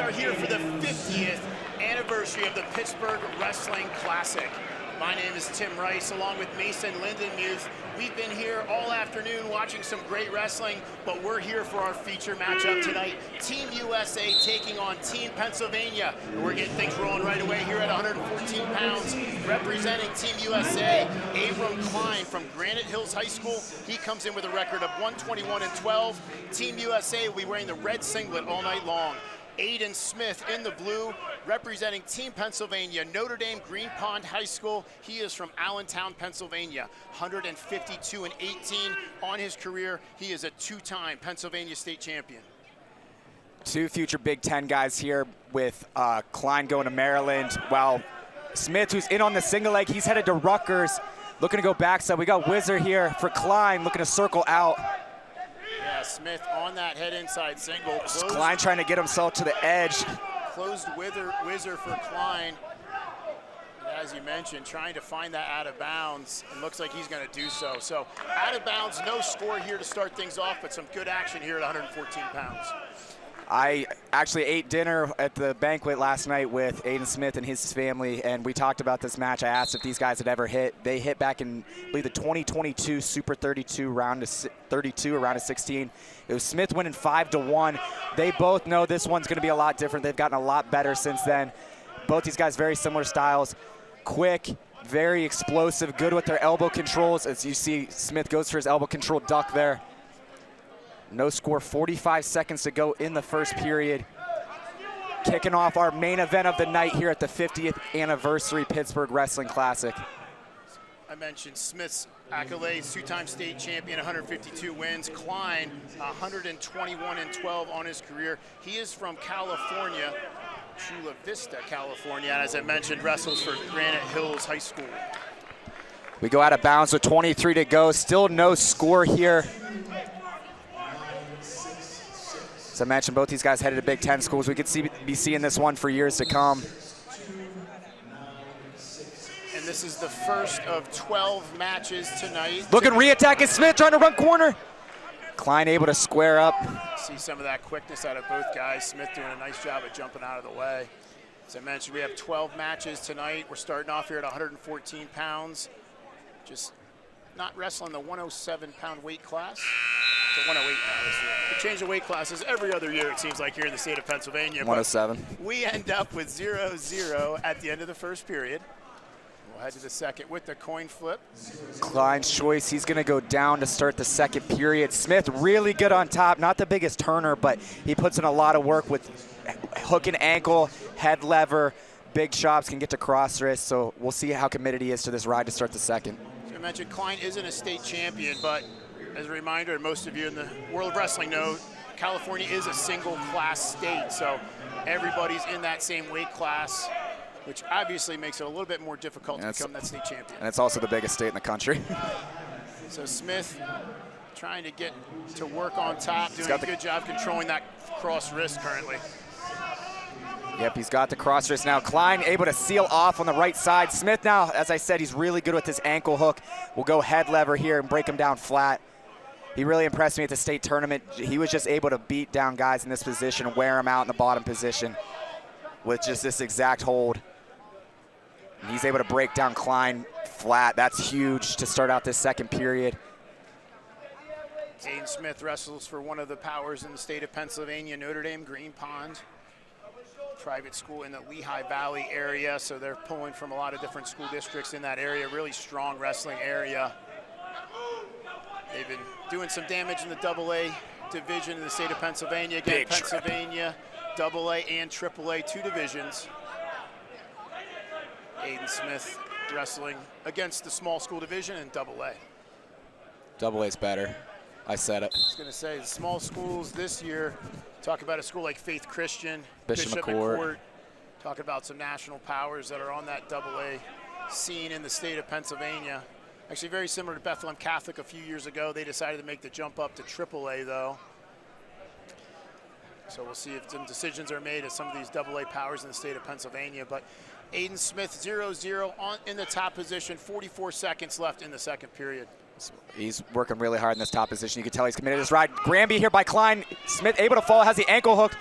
are here for the 50th anniversary of the Pittsburgh Wrestling Classic. My name is Tim Rice, along with Mason Lindenmuth. We've been here all afternoon watching some great wrestling, but we're here for our feature matchup tonight. Team USA taking on Team Pennsylvania. And we're getting things rolling right away here at 114 pounds. Representing Team USA, Klein from Granite Hills High School. He comes in with a record of 121-12. Team USA will be wearing the red singlet all night long. Aiden Smith in the blue, representing Team Pennsylvania, Notre Dame Green Pond High School. He is from Allentown, Pennsylvania, 152-18 on his career. He is a two-time Pennsylvania state champion. Two future Big Ten guys here with Klein going to Maryland, while Smith, who's in on the single leg, he's headed to Rutgers, looking to go backside. We got Whizzer here for Klein, looking to circle out. Smith on that head inside single. Klein trying to get himself to the edge. Closed whizzer for Klein. And as you mentioned, trying to find that out of bounds. It looks like he's going to do so. So out of bounds, no score here to start things off, but some good action here at 114 pounds. I actually ate dinner at the banquet last night with Aiden Smith and his family, and we talked about this match. I asked if these guys had ever hit. They hit back in, I believe, the 2022 Super 32 round of 32 or round of 16. It was Smith winning 5-1. They both know this one's going to be a lot different. They've gotten a lot better since then. Both these guys very similar styles. Quick, very explosive, good with their elbow controls. As you see, Smith goes for his elbow control duck there. No score, 45 seconds to go in the first period. Kicking off our main event of the night here at the 50th anniversary Pittsburgh Wrestling Classic. I mentioned Smith's accolades, two-time state champion, 152 wins. Klein, 121-12 on his career. He is from California, Chula Vista, California, and as I mentioned, wrestles for Granite Hills High School. We go out of bounds with 23 to go. Still no score here. As I mentioned, both these guys headed to Big Ten schools. We could be seeing this one for years to come. And this is the first of 12 matches tonight. Looking re-attacking Smith, trying to run corner. Klein able to square up. See some of that quickness out of both guys. Smith doing a nice job of jumping out of the way. As I mentioned, we have 12 matches tonight. We're starting off here at 114 pounds. Just not wrestling the 107-pound weight class. To 108 now this year. We change the weight classes every other year, it seems like, here in the state of Pennsylvania. 107. We end up with 0-0 at the end of the first period. We'll head to the second with the coin flip. Klein's choice, he's going to go down to start the second period. Smith really good on top, not the biggest turner, but he puts in a lot of work with hook and ankle, head lever, big chops, can get to cross wrist, so we'll see how committed he is to this ride to start the second. As I mentioned, Klein isn't a state champion, but as a reminder, and most of you in the world of wrestling know, California is a single-class state, so everybody's in that same weight class, which obviously makes it a little bit more difficult to become that state champion. And it's also the biggest state in the country. So Smith trying to get to work on top, doing a good job controlling that cross wrist currently. Yep, he's got the cross wrist now. Klein able to seal off on the right side. Smith now, as I said, he's really good with his ankle hook. We'll go head lever here and break him down flat. He really impressed me at the state tournament. He was just able to beat down guys in this position and wear them out in the bottom position with just this exact hold. And he's able to break down Klein flat. That's huge to start out this second period. Aiden Smith wrestles for one of the powers in the state of Pennsylvania, Notre Dame Green Pond. Private school in the Lehigh Valley area, so they're pulling from a lot of different school districts in that area. Really strong wrestling area. They've been doing some damage in the AA division in the state of Pennsylvania. Again, Pennsylvania, AA and AAA, two divisions. Aiden Smith wrestling against the small school division in AA. AA's better. I said it. I was going to say, the small schools this year, talk about a school like Faith Christian, Bishop McCourt. Talk about some national powers that are on that AA scene in the state of Pennsylvania. Actually very similar to Bethlehem Catholic a few years ago. They decided to make the jump up to AAA though. So we'll see if some decisions are made at some of these AA powers in the state of Pennsylvania. But Aiden Smith 0-0 in the top position, 44 seconds left in the second period. He's working really hard in this top position. You can tell he's committed to his ride. Granby here by Klein. Smith able to fall, has the ankle hooked.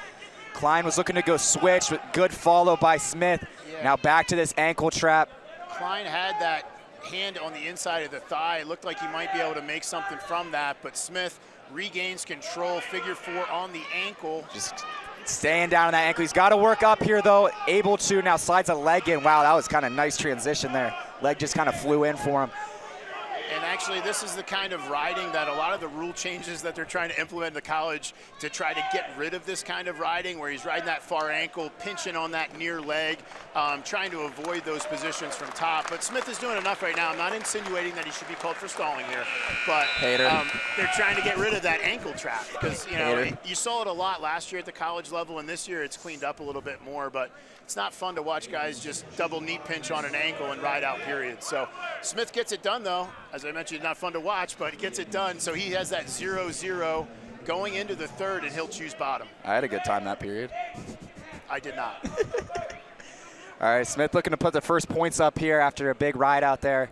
Klein was looking to go switch, with good follow by Smith. Yeah. Now back to this ankle trap. Klein had that hand on the inside of the thigh. It looked like he might be able to make something from that, but Smith regains control, figure 4 on the ankle. Just staying down on that ankle. He's got to work up here, though. Able to, now slides a leg in. Wow, that was kind of nice transition there. Leg just kind of flew in for him. And actually, this is the kind of riding that a lot of the rule changes that they're trying to implement in the college to try to get rid of this kind of riding, where he's riding that far ankle, pinching on that near leg, trying to avoid those positions from top. But Smith is doing enough right now. I'm not insinuating that he should be called for stalling here, but they're trying to get rid of that ankle trap because, you know, you saw it a lot last year at the college level, and this year it's cleaned up a little bit more, but it's not fun to watch guys just double knee pinch on an ankle and ride out, period. So Smith gets it done, though. As I mentioned, not fun to watch, but he gets it done. So he has that 0-0 going into the third, and he'll choose bottom. I had a good time that period. I did not. All right, Smith looking to put the first points up here after a big ride out there.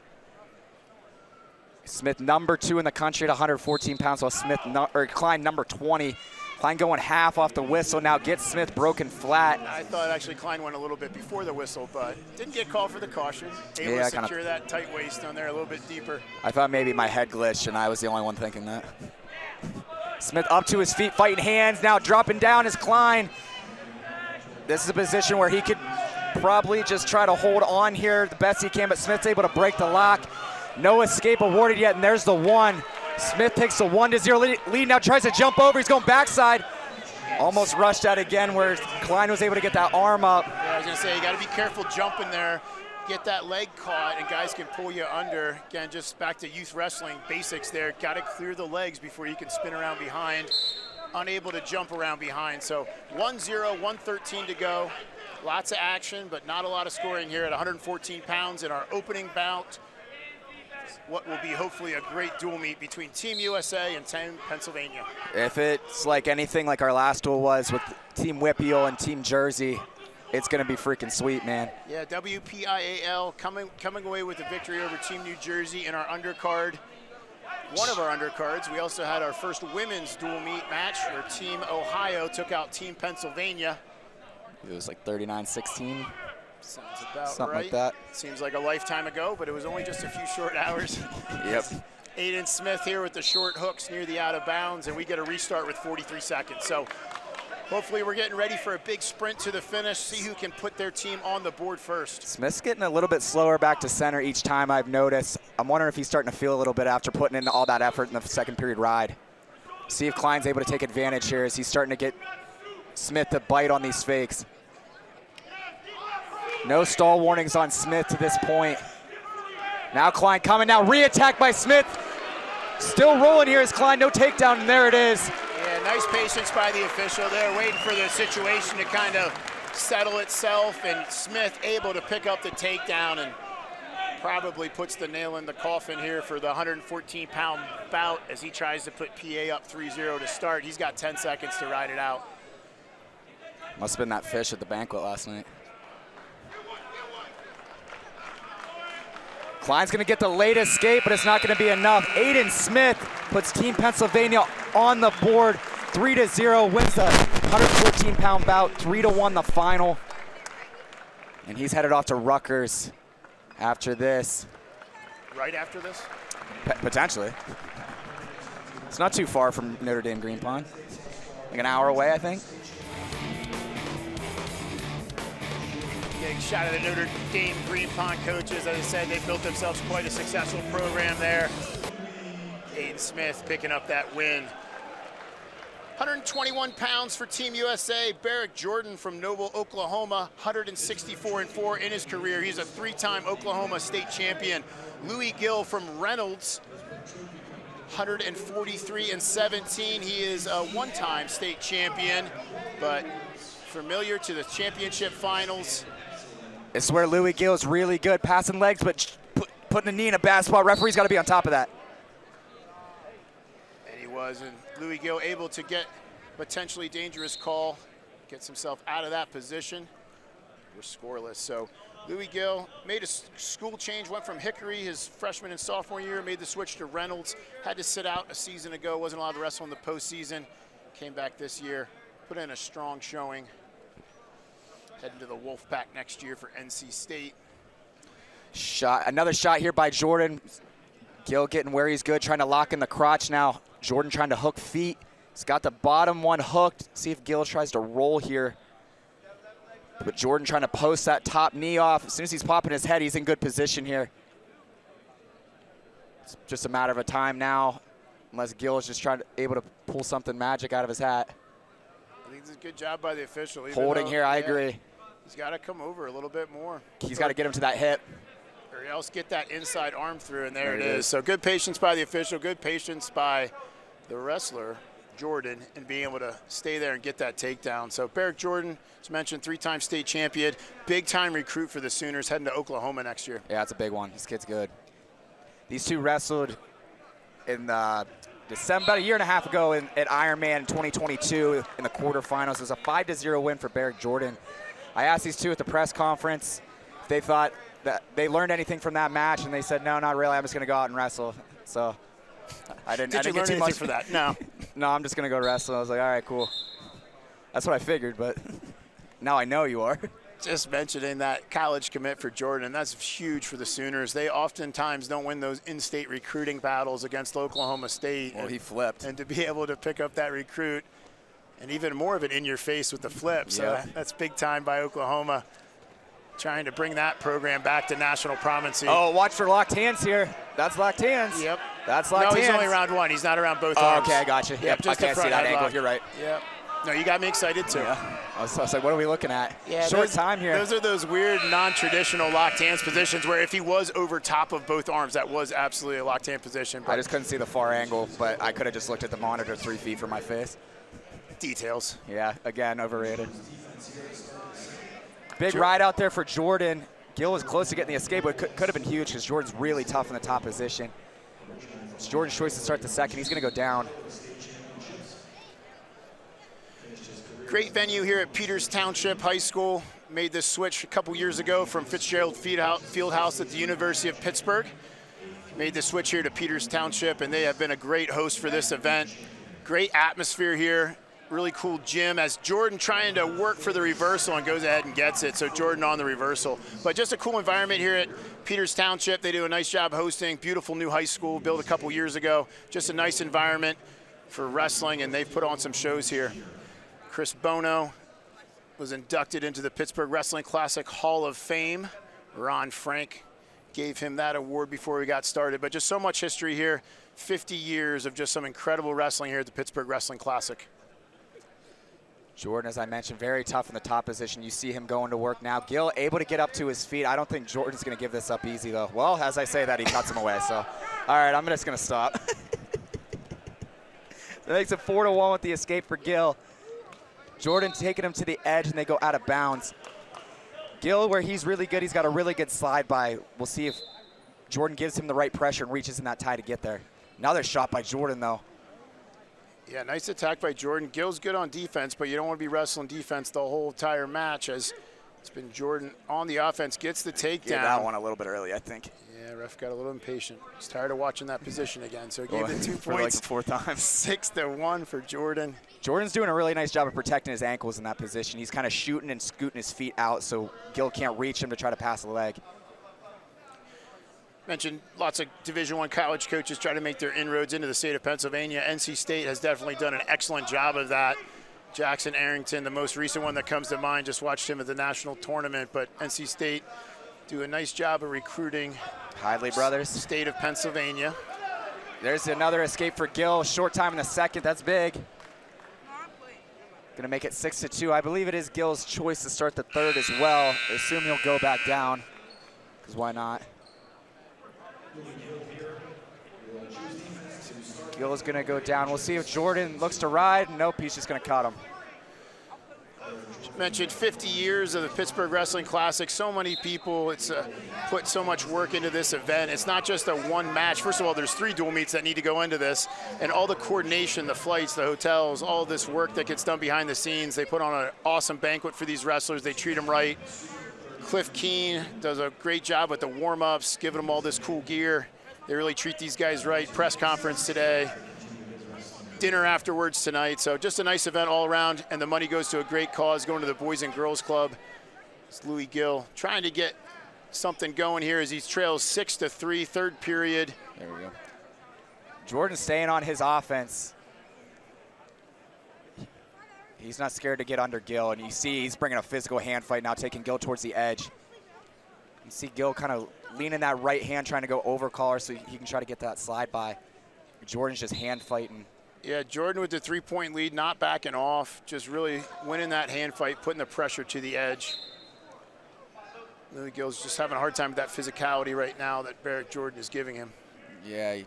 Smith number 2 in the country at 114 pounds, while Klein number 20. Klein going half off the whistle, now gets Smith broken flat. I thought actually Klein went a little bit before the whistle, but didn't get called for the caution. Able to secure that tight waist on there a little bit deeper. I thought maybe my head glitched and I was the only one thinking that. Smith up to his feet, fighting hands, now dropping down is Klein. This is a position where he could probably just try to hold on here the best he can, but Smith's able to break the lock. No escape awarded yet, and there's the 1. Smith takes a 1-0 lead, now tries to jump over, he's going backside. Almost rushed out again where Klein was able to get that arm up. Yeah, I was gonna say, you gotta be careful jumping there, get that leg caught, and guys can pull you under. Again, just back to youth wrestling basics there, gotta clear the legs before you can spin around behind. Unable to jump around behind. So 1-0, 1:13 to go. Lots of action, but not a lot of scoring here at 114 pounds in our opening bout. What will be hopefully a great dual meet between Team USA and Team Pennsylvania. If it's like anything like our last duel was with Team Whippeal and Team Jersey, it's going to be freaking sweet, man. Yeah, WPIAL coming away with the victory over Team New Jersey in our undercard. One of our undercards. We also had our first women's dual meet match where Team Ohio took out Team Pennsylvania. It was like 39-16. Sounds about something right. like that. Seems like a lifetime ago, but it was only just a few short hours. Yep. Aiden Smith here with the short hooks near the out of bounds, and we get a restart with 43 seconds. So hopefully we're getting ready for a big sprint to the finish, see who can put their team on the board first. Smith's getting a little bit slower back to center each time, I've noticed. I'm wondering if he's starting to feel a little bit after putting in all that effort in the second period ride. See if Klein's able to take advantage here as he's starting to get Smith to bite on these fakes. No stall warnings on Smith to this point. Now Klein coming now, re-attack by Smith. Still rolling here is Klein, no takedown, and there it is. Yeah, nice patience by the official there, waiting for the situation to kind of settle itself, and Smith able to pick up the takedown and probably puts the nail in the coffin here for the 114-pound bout as he tries to put PA up 3-0 to start. He's got 10 seconds to ride it out. Must have been that fish at the banquet last night. Klein's gonna get the late escape, but it's not gonna be enough. Aiden Smith puts Team Pennsylvania on the board. 3-0, wins the 114-pound bout, 3-1 the final. And he's headed off to Rutgers after this. Right after this? Potentially. It's not too far from Notre Dame Green Pond. Like an hour away, I think. Big shout out to Notre Dame Green Pond coaches. As I said, they built themselves quite a successful program there. Aiden Smith picking up that win. 121 pounds for Team USA. Baric Jordan from Noble, Oklahoma, 164-4 in his career. He's a 3-time Oklahoma State champion. Louis Gill from Reynolds, 143-17. He is a 1-time state champion, but familiar to the championship finals. This is where Louis Gill is really good, passing legs, but putting a knee in a bad spot. Referee's got to be on top of that. And he was, and Louis Gill able to get potentially dangerous call, gets himself out of that position. We're scoreless. So Louis Gill made a school change, went from Hickory his freshman and sophomore year, made the switch to Reynolds, had to sit out a season ago, wasn't allowed to wrestle in the postseason, came back this year, put in a strong showing. Heading to the Wolfpack next year for NC State. Another shot here by Jordan. Gil getting where he's good, trying to lock in the crotch now. Jordan trying to hook feet. He's got the bottom one hooked. See if Gil tries to roll here. But Jordan trying to post that top knee off. As soon as he's popping his head, he's in good position here. It's just a matter of a time now, unless Gil is just able to pull something magic out of his hat. I think it's a good job by the official. Holding here, I agree. He's got to come over a little bit more. He's got to get him to that hip. Or else get that inside arm through, and there it is. So good patience by the official, good patience by the wrestler, Jordan, and being able to stay there and get that takedown. So Baric Jordan, as mentioned, 3-time state champion, big-time recruit for the Sooners, heading to Oklahoma next year. Yeah, that's a big one. This kid's good. These two wrestled in December, about a year and a half ago at Ironman in 2022 in the quarterfinals. It was a 5-0 win for Baric Jordan. I asked these two at the press conference if they thought that they learned anything from that match, and they said, no, not really. I'm just going to go out and wrestle. So I didn't Did you learn get too anything much for that? No. No, I'm just going to go wrestle. I was like, all right, cool. That's what I figured, but now I know you are. Just mentioning that college commit for Jordan, that's huge for the Sooners. They oftentimes don't win those in-state recruiting battles against Oklahoma State. Well, he flipped. And to be able to pick up that recruit, and even more of it in your face with the flip. So that's big time by Oklahoma, trying to bring that program back to national prominency. Oh, watch for locked hands here. That's locked hands. Yep. That's locked hands. No, he's only around one. He's not around both arms. Okay, I got you. Yep, just okay, I see that angle. headlock. You're right. Yep. No, you got me excited too. Yeah. I was like, what are we looking at? Yeah, Short time here. Those are those weird non-traditional locked hands positions where if he was over top of both arms, that was absolutely a locked hand position. I just couldn't see the far angle, but I could have just looked at the monitor 3 feet from my face. Details. Yeah, again, overrated. Big ride out there for Jordan. Gil was close to getting the escape, but could have been huge because Jordan's really tough in the top position. It's Jordan's choice to start the second. He's going to go down. Great venue here at Peters Township High School. Made this switch a couple years ago from Fitzgerald Fieldhouse at the University of Pittsburgh. Made the switch here to Peters Township, and they have been a great host for this event. Great atmosphere here. Really cool gym as Jordan trying to work for the reversal and goes ahead and gets it. So Jordan on the reversal. But just a cool environment here at Peters Township. They do a nice job hosting. Beautiful new high school built a couple years ago. Just a nice environment for wrestling, and they've put on some shows here. Chris Bono was inducted into the Pittsburgh Wrestling Classic Hall of Fame. Ron Frank gave him that award before we got started. But just so much history here. 50 years of just some incredible wrestling here at the Pittsburgh Wrestling Classic. Jordan, as I mentioned, very tough in the top position. You see him going to work now. Gil able to get up to his feet. I don't think Jordan's going to give this up easy, though. Well, as I say that, he cuts him away. So, all right, I'm just going to stop. That makes it 4-1 with the escape for Gil. Jordan taking him to the edge, and they go out of bounds. Gil, where he's really good, he's got a really good slide by. We'll see if Jordan gives him the right pressure and reaches in that tie to get there. Another shot by Jordan, though. Yeah, nice attack by Jordan. Gil's good on defense, but you don't want to be wrestling defense the whole entire match, as it's been Jordan on the offense, gets the takedown. Yeah, that one a little bit early, I think. Yeah, ref got a little impatient. He's tired of watching that position again, so he gave it 2 for points. like the fourth time. 6-1 for Jordan. Jordan's doing a really nice job of protecting his ankles in that position. He's kind of shooting and scooting his feet out so Gil can't reach him to try to pass the leg. Mentioned lots of Division I college coaches try to make their inroads into the state of Pennsylvania. NC State has definitely done an excellent job of that. Jackson Arrington, the most recent one that comes to mind, just watched him at the national tournament, but NC State do a nice job of recruiting Hidley brothers. State of Pennsylvania. There's another escape for Gil. Short time in the second. That's big. Going to make it 6-2. I believe it is Gil's choice to start the third as well. I assume he'll go back down, because why not? Gil is going to go down. We'll see if Jordan looks to ride. Nope, he's just going to cut him. Mentioned 50 years of the Pittsburgh Wrestling Classic. So many people, it's put so much work into this event. It's not just a one match. First of all, there's 3 dual meets that need to go into this, and all the coordination, the flights, the hotels, all this work that gets done behind the scenes. They put on an awesome banquet for these wrestlers. They treat them right. Cliff Keene does a great job with the warm-ups, giving them all this cool gear. They really treat these guys right. Press conference today. Dinner afterwards tonight. So just a nice event all around, and the money goes to a great cause, going to the Boys and Girls Club It's Louis Gill trying to get something going here as he trails 6-3, third period. There we go. Jordan staying on his offense. He's not scared to get under Gill, and you see he's bringing a physical hand fight now, taking Gill towards the edge. You see Gill kind of leaning that right hand, trying to go over collar so he can try to get that slide by. Jordan's just hand fighting. Yeah, Jordan with the 3-point lead, not backing off, just really winning that hand fight, putting the pressure to the edge. Louis Gill's just having a hard time with that physicality right now that Baric Jordan is giving him. Yeah,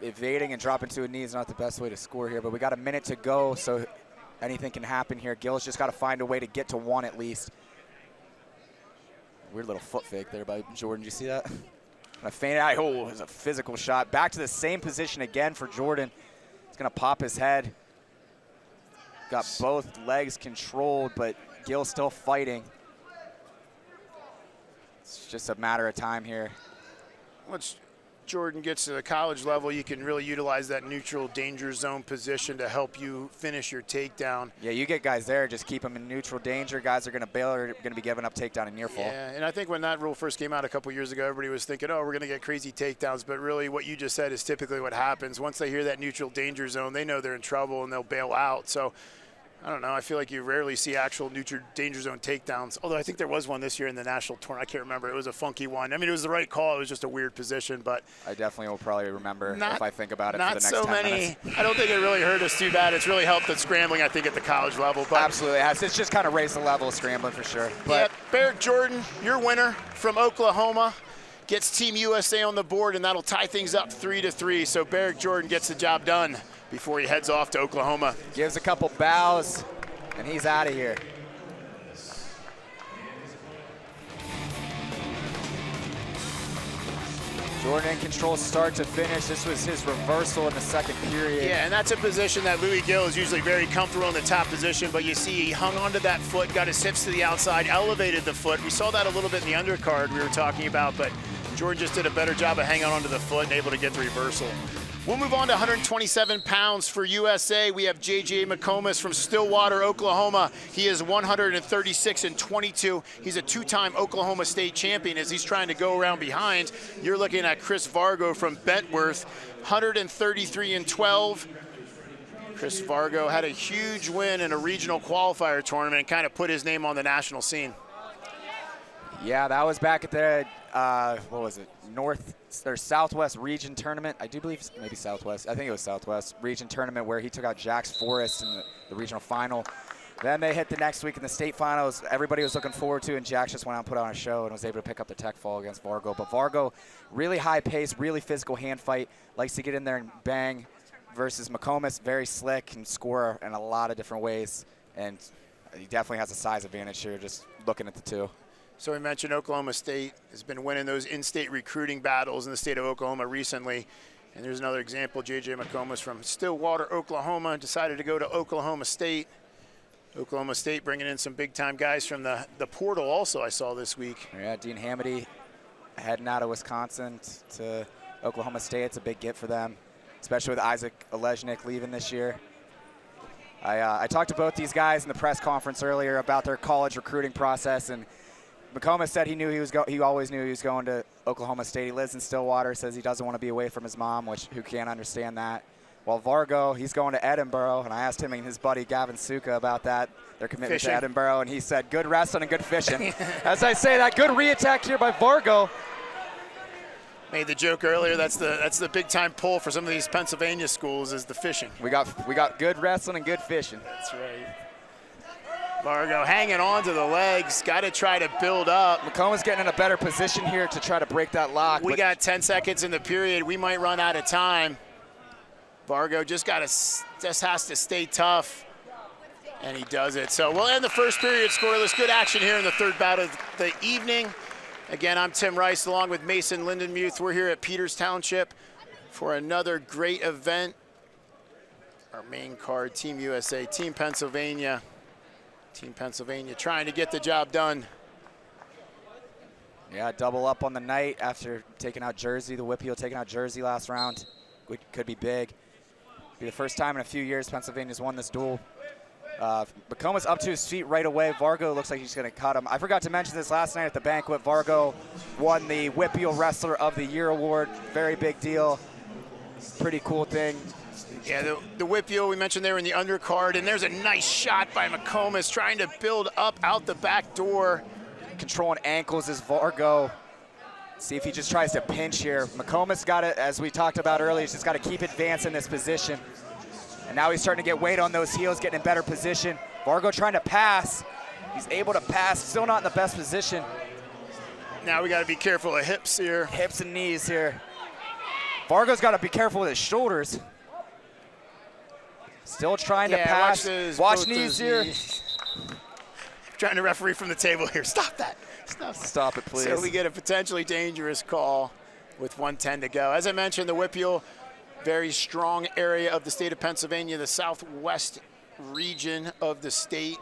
evading and dropping to a knee is not the best way to score here, but we got a minute to go, so anything can happen here. Gill's just got to find a way to get to one at least. Weird little foot fake there by Jordan. Did you see that? And a feint out. Oh, it was a physical shot. Back to the same position again for Jordan. He's going to pop his head. Got both legs controlled, but Gill still fighting. It's just a matter of time here. Once Jordan gets to the college level, you can really utilize that neutral danger zone position to help you finish your takedown. Yeah, you get guys there, just keep them in neutral danger. Guys are going to bail or going to be giving up takedown and near fall. Yeah, and I think when that rule first came out a couple years ago, everybody was thinking, oh, we're going to get crazy takedowns. But really what you just said is typically what happens. Once they hear that neutral danger zone, they know they're in trouble and they'll bail out. So I don't know. I feel like you rarely see actual neutral danger zone takedowns. Although I think there was one this year in the national tournament. I can't remember. It was a funky one. I mean, it was the right call. It was just a weird position. But I definitely will probably remember if I think about it for the next 10 Not so many. minutes. I don't think it really hurt us too bad. It's really helped the scrambling, I think, at the college level. But absolutely has. It's just kind of raised the level of scrambling for sure. But yeah, Baric Jordan, your winner from Oklahoma, gets Team USA on the board, and that'll tie things up 3-3. So Baric Jordan gets the job done before he heads off to Oklahoma. Gives a couple bows. And he's out of here. Jordan in control start to finish. This was his reversal in the second period. Yeah, and that's a position that Louis Gill is usually very comfortable in the top position, but you see he hung onto that foot, got his hips to the outside, elevated the foot. We saw that a little bit in the undercard we were talking about, but Jordan just did a better job of hanging onto the foot and able to get the reversal. We'll move on to 127 pounds for USA. We have J.J. McComas from Stillwater, Oklahoma. He is 136-22. He's a two-time Oklahoma State champion as he's trying to go around behind. You're looking at Chris Vargo from Bentworth, 133-12. Chris Vargo had a huge win in a regional qualifier tournament and kind of put his name on the national scene. Yeah, that was back at the, what was it, North or Southwest region tournament. I do believe maybe Southwest. I think it was Southwest region tournament where he took out Jax Forrest in the regional final. Then they hit the next week in the state finals. Everybody was looking forward to, and Jax just went out and put on a show and was able to pick up the tech fall against Vargo. But Vargo, really high pace, really physical hand fight, likes to get in there and bang, versus McComas, very slick, can score in a lot of different ways. And he definitely has a size advantage here, just looking at the two. So we mentioned Oklahoma State has been winning those in-state recruiting battles in the state of Oklahoma recently. And there's another example, J.J. McComas from Stillwater, Oklahoma, decided to go to Oklahoma State. Oklahoma State bringing in some big-time guys from the portal also I saw this week. Yeah, Dean Hamady heading out of Wisconsin to Oklahoma State. It's a big get for them, especially with Isaac Olejnik leaving this year. I talked to both these guys in the press conference earlier about their college recruiting process, and McComas said he always knew he was going to Oklahoma State. He lives in Stillwater, says he doesn't want to be away from his mom, who can't understand that. While Vargo, he's going to Edinburgh, and I asked him and his buddy Gavin Suka about that, their commitment fishing to Edinburgh, and he said good wrestling and good fishing. As I say that, good re-attack here by Vargo. Made the joke earlier, that's the big-time pull for some of these Pennsylvania schools is the fishing. We got good wrestling and good fishing. That's right. Vargo hanging on to the legs, got to try to build up. McComas getting in a better position here to try to break that lock. We got 10 seconds in the period. We might run out of time. Vargo just has to stay tough, and he does it. So we'll end the first period scoreless. Good action here in the third bout of the evening. Again, I'm Tim Rice along with Mason Lindenmuth. We're here at Peters Township for another great event. Our main card, Team USA, Team Pennsylvania. Team Pennsylvania trying to get the job done. Yeah, double up on the night after taking out Jersey. The Whip Heel taking out Jersey last round. Could be big. Be the first time in a few years Pennsylvania's won this duel. McComas up to his feet right away. Vargo looks like he's going to cut him. I forgot to mention this last night at the banquet. Vargo won the Whippeal Wrestler of the Year award. Very big deal. Pretty cool thing. Yeah, the Whippeal we mentioned there in the undercard, and there's a nice shot by McComas trying to build up out the back door. Controlling ankles is Vargo. See if he just tries to pinch here. McComas got it, as we talked about earlier, he's just got to keep advancing this position. And now he's starting to get weight on those heels, getting in better position. Vargo trying to pass. He's able to pass, still not in the best position. Now we got to be careful of hips here. Hips and knees here. Vargo's got to be careful with his shoulders. Still trying to pass. Watch knees here. Trying to referee from the table here. Stop that. Stop it, please. So we get a potentially dangerous call with 1:10 to go. As I mentioned, the Whippeal, very strong area of the state of Pennsylvania, the southwest region of the state.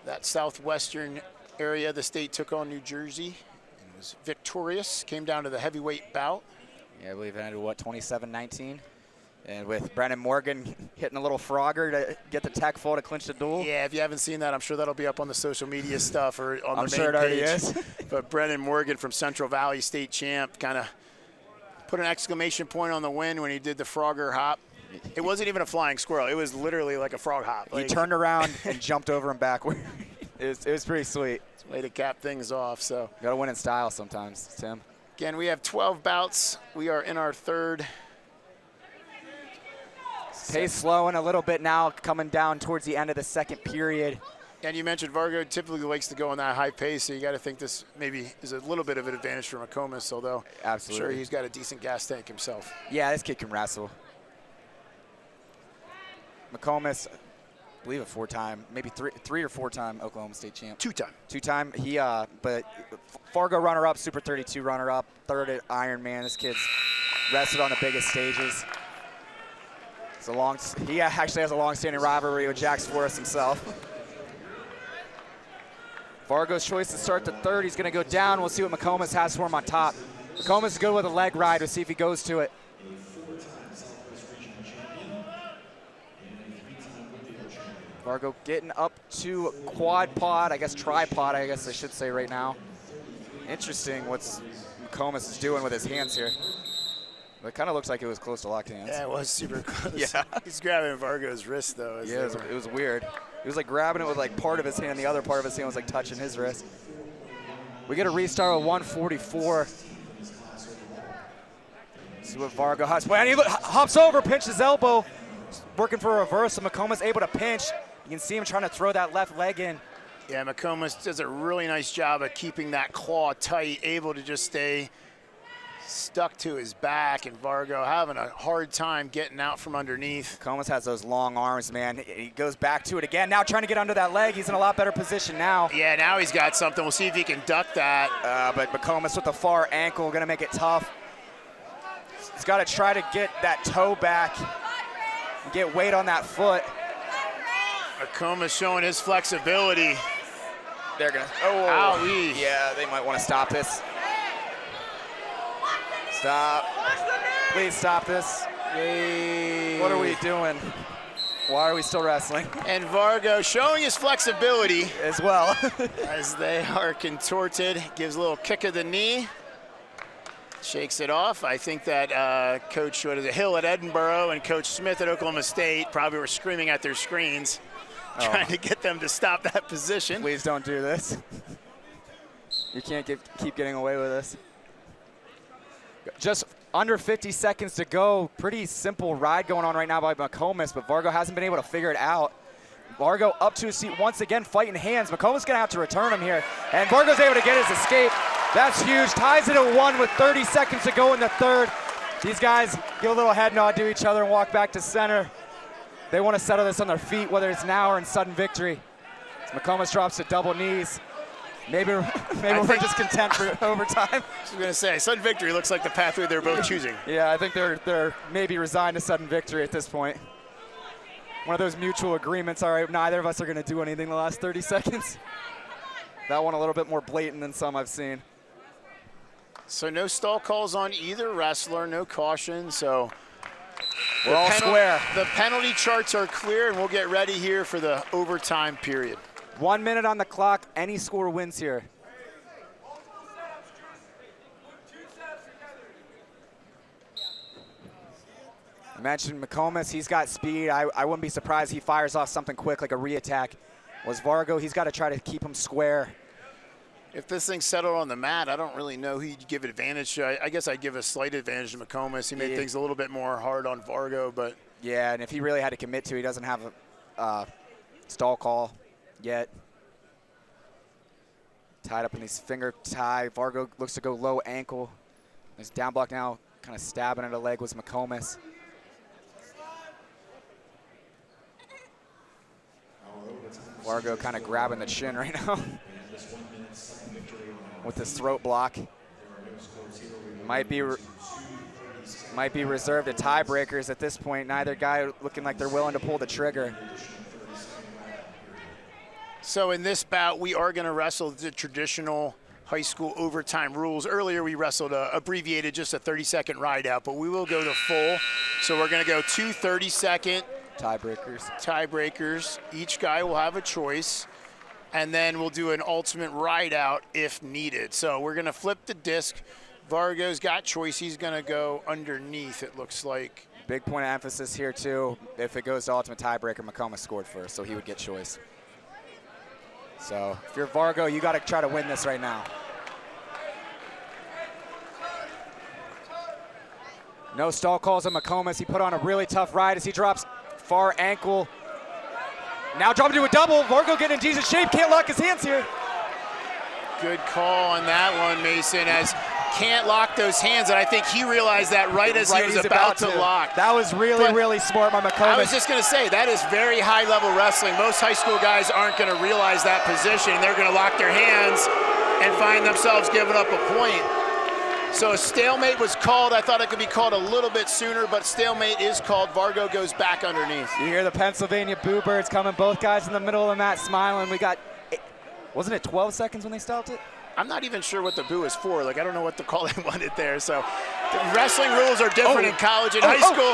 That southwestern area of the state took on New Jersey and was victorious. Came down to the heavyweight bout. Yeah, I believe it ended, what, 27-19? And with Brennan Morgan hitting a little frogger to get the tech fall to clinch the duel. Yeah, if you haven't seen that, I'm sure that'll be up on the social media stuff or on the main sure it already page. is. But Brennan Morgan from Central Valley State champ kind of put an exclamation point on the win when he did the frogger hop. It wasn't even a flying squirrel. It was literally like a frog hop. He turned around and jumped over him backward. It was pretty sweet. It's a way to cap things off. So got to win in style sometimes, Tim. Again, we have 12 bouts. We are in our third. Pace slowing a little bit now, coming down towards the end of the second period. And you mentioned Vargo typically likes to go on that high pace, so you got to think this maybe is a little bit of an advantage for McComas, although absolutely, I'm sure he's got a decent gas tank himself. Yeah, this kid can wrestle. McComas, I believe a four-time, maybe three or four-time Oklahoma State champ. Two-time. He, but Fargo runner-up, Super 32 runner-up, third at Ironman. This kid's wrestled on the biggest stages. He actually has a long-standing rivalry with Jax Forrest himself. Vargo's choice to start the third. He's going to go down. We'll see what McComas has for him on top. McComas is good with a leg ride. We'll see if he goes to it. Vargo getting up to quad pod, I guess tripod, I guess I should say right now. Interesting what McComas is doing with his hands here. It kind of looks like it was close to locked hands. Yeah, it was super close. Yeah. He's grabbing Vargo's wrist, though. Yeah, it was weird. He was like grabbing it with like part of his hand. The other part of his hand was like touching his wrist. We get a restart with 1:44. See what Vargo has. And he hops over, pinches his elbow. Working for a reverse, and McComas able to pinch. You can see him trying to throw that left leg in. Yeah, McComas does a really nice job of keeping that claw tight, able to just stay stuck to his back, and Vargo having a hard time getting out from underneath. McComas has those long arms, man. He goes back to it again. Now trying to get under that leg. He's in a lot better position now. Yeah, now he's got something. We'll see if he can duck that. But McComas with the far ankle, gonna make it tough. He's got to try to get that toe back and get weight on that foot. McComas showing his flexibility. They're gonna, yeah, they might want to stop this. Stop. Please stop this. Yay. What are we doing? Why are we still wrestling? And Vargo showing his flexibility as well. as they are contorted. Gives a little kick of the knee. Shakes it off. I think that Coach Hill at Edinburgh and Coach Smith at Oklahoma State probably were screaming at their screens, trying to get them to stop that position. Please don't do this. You can't keep getting away with this. Just under 50 seconds to go. Pretty simple ride going on right now by McComas, but Vargo hasn't been able to figure it out. Vargo up to his seat once again, fighting hands. McComas gonna have to return him here. And Vargo's able to get his escape. That's huge. Ties it at 1 with 30 seconds to go in the third. These guys give a little head nod to each other and walk back to center. They want to settle this on their feet, whether it's now or in sudden victory. As McComas drops to double knees. Maybe we're just content for overtime. I was going to say, sudden victory looks like the pathway they're both choosing. Yeah, I think they're maybe resigned to sudden victory at this point. One of those mutual agreements, all right, neither of us are going to do anything the last 30 seconds. That one a little bit more blatant than some I've seen. So no stall calls on either wrestler, no caution. So We're all square. The penalty charts are clear, and we'll get ready here for the overtime period. 1 minute on the clock. Any score wins here. I mentioned McComas. He's got speed. I wouldn't be surprised he fires off something quick like a re-attack. Was Vargo, he's got to try to keep him square. If this thing's settled on the mat, I don't really know who you'd give advantage to. I guess I'd give a slight advantage to McComas. He made things a little bit more hard on Vargo, but. Yeah, and if he really had to commit to, he doesn't have a stall call yet. Tied up in these finger tie. Vargo looks to go low ankle. His down block now kind of stabbing at a leg was McComas. Vargo kind of grabbing the chin right now with his throat block. Might be reserved to tiebreakers at this point. Neither guy looking like they're willing to pull the trigger. So in this bout, we are going to wrestle the traditional high school overtime rules. Earlier, we wrestled abbreviated, just a 30-second ride out, but we will go to full. So we're going to go 2 30-second tiebreakers. Each guy will have a choice, and then we'll do an ultimate ride out if needed. So we're going to flip the disc. Vargo's got choice. He's going to go underneath, it looks like. Big point of emphasis here, too. If it goes to ultimate tiebreaker, McComas scored first, so he would get choice. So if you're Vargo, you got to try to win this right now. No stall calls on McComas. He put on a really tough ride as he drops far ankle. Now dropping to a double. Vargo getting in decent shape. Can't lock his hands here. Good call on that one, Mason, as can't lock those hands, and I think he realized that right as he was about to lock. That was really smart by McComas. I was just going to say, that is very high-level wrestling. Most high school guys aren't going to realize that position. They're going to lock their hands and find themselves giving up a point. So a stalemate was called. I thought it could be called a little bit sooner, but stalemate is called. Vargo goes back underneath. You hear the Pennsylvania Boo Birds coming, both guys in the middle of the mat smiling. We got, wasn't it 12 seconds when they stopped it? I'm not even sure what the boo is for. Like, I don't know what the call they wanted there. So the wrestling rules are different in college and high school.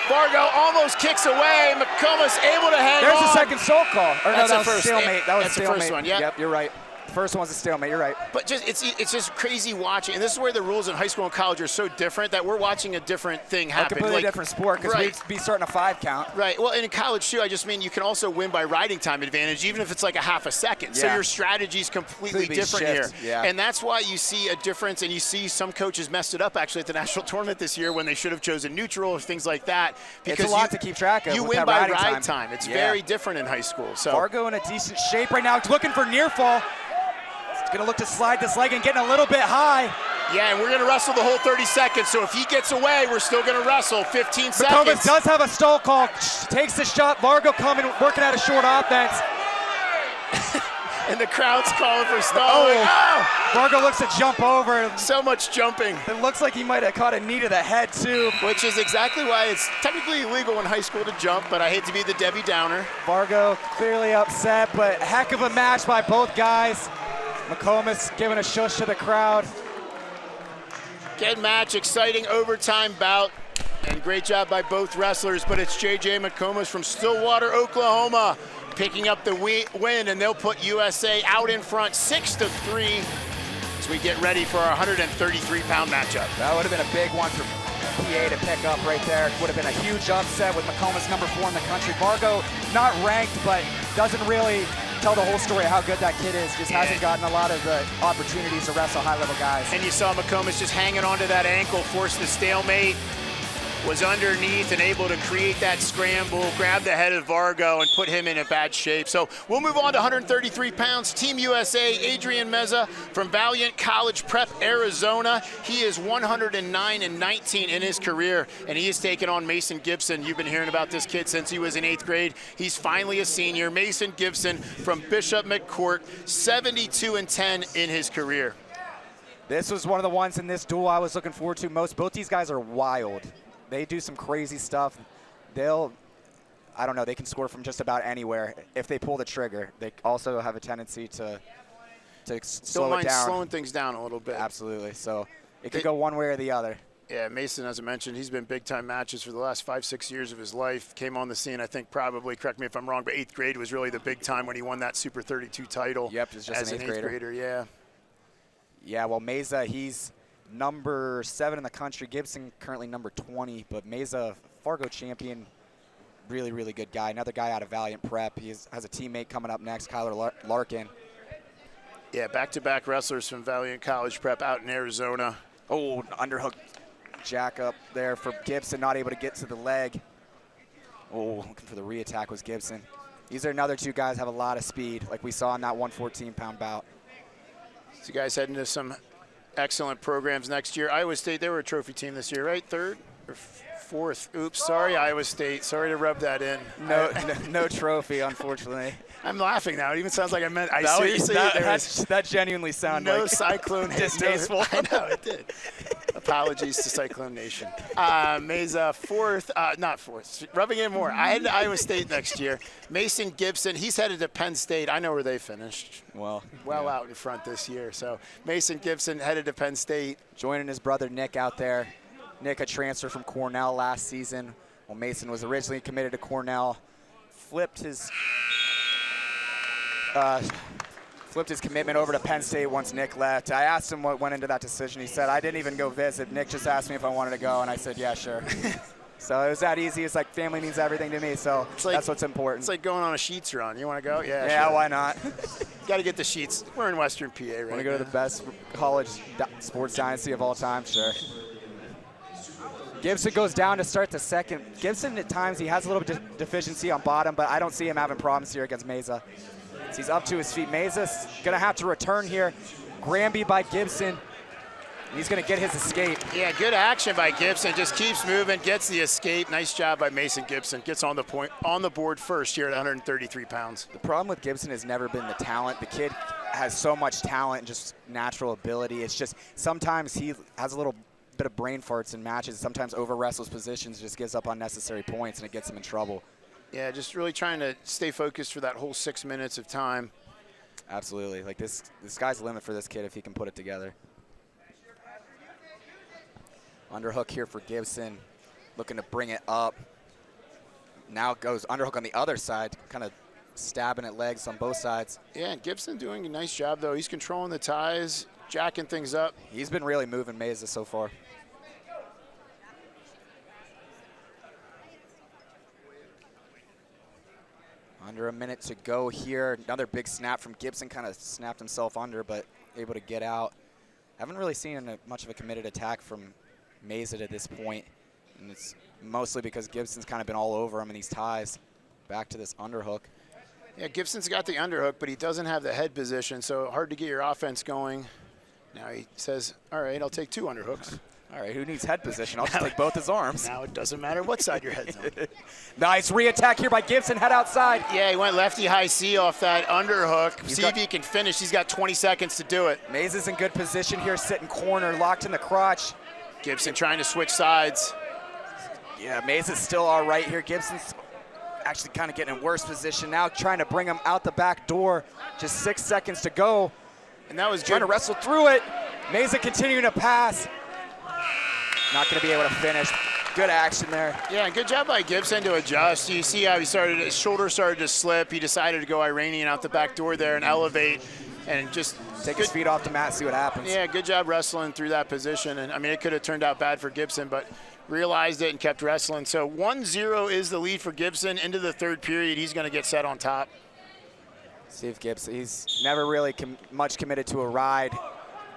Vargo almost kicks away. McComas able to hang on. There's a second stall call. Or no, that was a stalemate. That was That's a stalemate. the first one, yeah. Yep, you're right. The first one's a stalemate, you're right. But just it's just crazy watching. And this is where the rules in high school and college are so different that we're watching a different thing happen. A completely different sport, because we'd be starting a 5 count. Right, well, and in college too, I just mean you can also win by riding time advantage, even if it's like a half a second. Yeah. So your strategy's completely different here. Yeah. And that's why you see a difference, and you see some coaches messed it up actually at the national tournament this year when they should have chosen neutral or things like that. Because it's a lot to keep track of. You win by ride time. It's very different in high school. So Vargo in a decent shape right now. He's looking for near fall. Gonna look to slide this leg and getting a little bit high. Yeah, and we're gonna wrestle the whole 30 seconds, so if he gets away, we're still gonna wrestle 15 seconds. McComas does have a stall call, takes the shot. Vargo coming, working at a short offense. And the crowd's calling for stalling. Vargo looks to jump over. So much jumping. It looks like he might have caught a knee to the head too. Which is exactly why it's technically illegal in high school to jump, but I hate to be the Debbie Downer. Vargo clearly upset, but heck of a match by both guys. McComas giving a shush to the crowd. Good match, exciting overtime bout, and great job by both wrestlers, but it's J.J. McComas from Stillwater, Oklahoma, picking up the win, and they'll put USA out in front 6-3 as we get ready for our 133-pound matchup. That would have been a big one for PA to pick up right there. It would have been a huge upset with McComas number 4 in the country. Vargo not ranked, but doesn't really tell the whole story of how good that kid is. Just hasn't gotten a lot of the opportunities to wrestle high-level guys. And you saw McComas just hanging onto that ankle, forced the stalemate, was underneath and able to create that scramble, grab the head of Vargo and put him in a bad shape. So we'll move on to 133 pounds. Team USA, Adrian Meesza from Valiant College Prep, Arizona. He is 109-19 in his career, and he is taking on Mason Gibson. You've been hearing about this kid since he was in 8th grade. He's finally a senior. Mason Gibson from Bishop McCourt, 72-10 in his career. This was one of the ones in this duel I was looking forward to most. Both these guys are wild. They do some crazy stuff. I don't know, they can score from just about anywhere if they pull the trigger. They also have a tendency to slow it down. Slowing things down a little bit. Absolutely, so it could go one way or the other. Yeah, Mason, as I mentioned, he's been big-time matches for the last 5-6 years of his life. Came on the scene, I think, probably, correct me if I'm wrong, but 8th grade was really the big time when he won that Super 32 title. Yep, it's just as an 8th grader. Yeah. Yeah, well, Meesza, he's number 7 in the country. Gibson currently number 20, but Meesza, Fargo champion, really, really good guy. Another guy out of Valiant Prep. He has a teammate coming up next, Kyler Larkin. Yeah, back-to-back wrestlers from Valiant College Prep out in Arizona. Oh, underhook jack up there for Gibson, not able to get to the leg. Oh, looking for the re-attack was Gibson. These are another 2 guys have a lot of speed, like we saw in that 114-pound bout. So you guys heading to some excellent programs next year. Iowa State, they were a trophy team this year, right? 3rd or 4th? Oops, sorry, Iowa State. Sorry to rub that in. No trophy, unfortunately. I'm laughing now. It even sounds like I meant. I seriously. That genuinely sounded no like Cyclone distasteful. No, I know it did. Apologies to Cyclone Nation. Meesza 4th, not 4th. Rubbing in more. I head to Iowa State next year. Mason Gibson, he's headed to Penn State. I know where they finished. Well yeah. Out in front this year. So Mason Gibson headed to Penn State, joining his brother Nick out there. Nick, a transfer from Cornell last season. Well, Mason was originally committed to Cornell, flipped his commitment over to Penn State once Nick left. I asked him what went into that decision. He said, I didn't even go visit. Nick just asked me if I wanted to go, and I said, yeah, sure. So it was that easy. It's like family means everything to me, so that's what's important. It's like going on a Sheets run. You want to go? Yeah, yeah, sure. Why not? Got to get the Sheets. We're in Western PA right now. Want to go to the best college sports dynasty of all time? Sure. Gibson goes down to start the second. Gibson, at times, he has a little bit deficiency on bottom, but I don't see him having problems here against Meesza. He's up to his feet. Meesza's going to have to return here. Granby by Gibson. He's going to get his escape. Yeah, good action by Gibson. Just keeps moving, gets the escape. Nice job by Mason Gibson. Gets on the board first here at 133 pounds. The problem with Gibson has never been the talent. The kid has so much talent and just natural ability. It's just sometimes he has a little bit of brain farts in matches. Sometimes over wrestles positions, just gives up unnecessary points, and it gets him in trouble. Yeah, just really trying to stay focused for that whole 6 minutes of time. Absolutely. Like the sky's the limit for this kid if he can put it together. Underhook here for Gibson, looking to bring it up. Now goes underhook on the other side, kind of stabbing at legs on both sides. Yeah, and Gibson doing a nice job, though. He's controlling the ties, jacking things up. He's been really moving Meesza so far. Under a minute to go here. Another big snap from Gibson, kind of snapped himself under, but able to get out. Haven't really seen much of a committed attack from Meesza at this point, and it's mostly because Gibson's kind of been all over him in these ties. Back to this underhook. Yeah, Gibson's got the underhook, but he doesn't have the head position, so hard to get your offense going. Now he says, all right, I'll take 2 underhooks. All right, who needs head position? I'll just take both his arms. Now it doesn't matter what side your head's on. Nice re-attack here by Gibson, head outside. Yeah, he went lefty high C off that underhook. See if he can finish. He's got 20 seconds to do it. Meesza's in good position here, sitting corner, locked in the crotch. Gibson trying to switch sides. Yeah, Meesza's still all right here. Gibson's actually kind of getting in worse position now, trying to bring him out the back door. Just 6 seconds to go. And that was trying to wrestle through it. Meesza continuing to pass. Not going to be able to finish. Good action there. Yeah, good job by Gibson to adjust. You see how his shoulder started to slip. He decided to go Iranian out the back door there and elevate and just take his feet off the mat, see what happens. Yeah, good job wrestling through that position. And I mean, it could have turned out bad for Gibson, but realized it and kept wrestling. So 1-0 is the lead for Gibson. Into the 3rd period, he's going to get set on top. See if Gibson, he's never really much committed to a ride.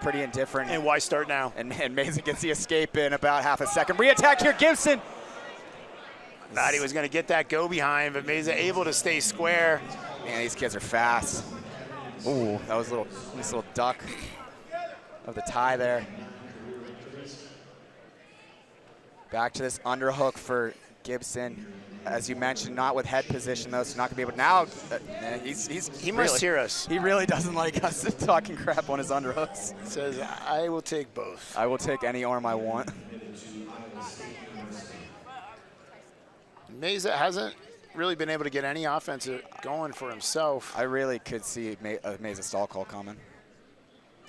Pretty indifferent. And why start now? And Meesza gets the escape in about half a second. Re-attack here, Gibson. Thought he was going to get that go behind, but Meesza able to stay square. Man, these kids are fast. Ooh, that was nice little duck of the tie there. Back to this underhook for Gibson. As you mentioned, not with head position though, so not gonna be able to now. He must hear us. He really doesn't like us talking crap on his underhooks. Says, I will take both. I will take any arm I want. Meesza hasn't really been able to get any offense going for himself. I really could see a Meesza stall call coming.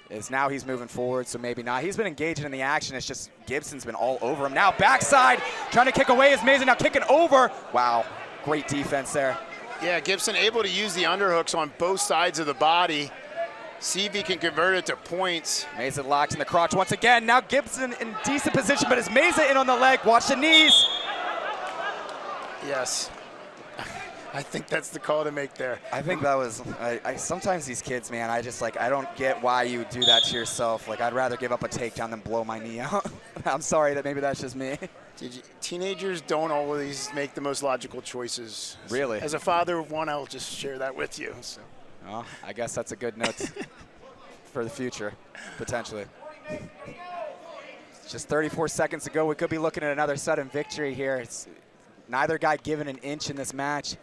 is now he's moving forward, so maybe not. He's been engaging in the action. It's just Gibson's been all over him. Now backside, trying to kick away is Meesza, now kicking over. Wow, great defense there. Yeah, Gibson able to use the underhooks on both sides of the body. See if he can convert it to points. Meesza locked in the crotch once again. Now Gibson in decent position, but is Meesza in on the leg? Watch the knees. Yes. I think that's the call to make there. I think that was, sometimes these kids, man, I don't get why you would do that to yourself. Like, I'd rather give up a takedown than blow my knee out. I'm sorry that maybe that's just me. Teenagers don't always make the most logical choices. Really? As a father of one, I'll just share that with you. So. Well, I guess that's a good note for the future, potentially. Just 34 seconds to go. We could be looking at another sudden victory here. It's neither guy given an inch in this match.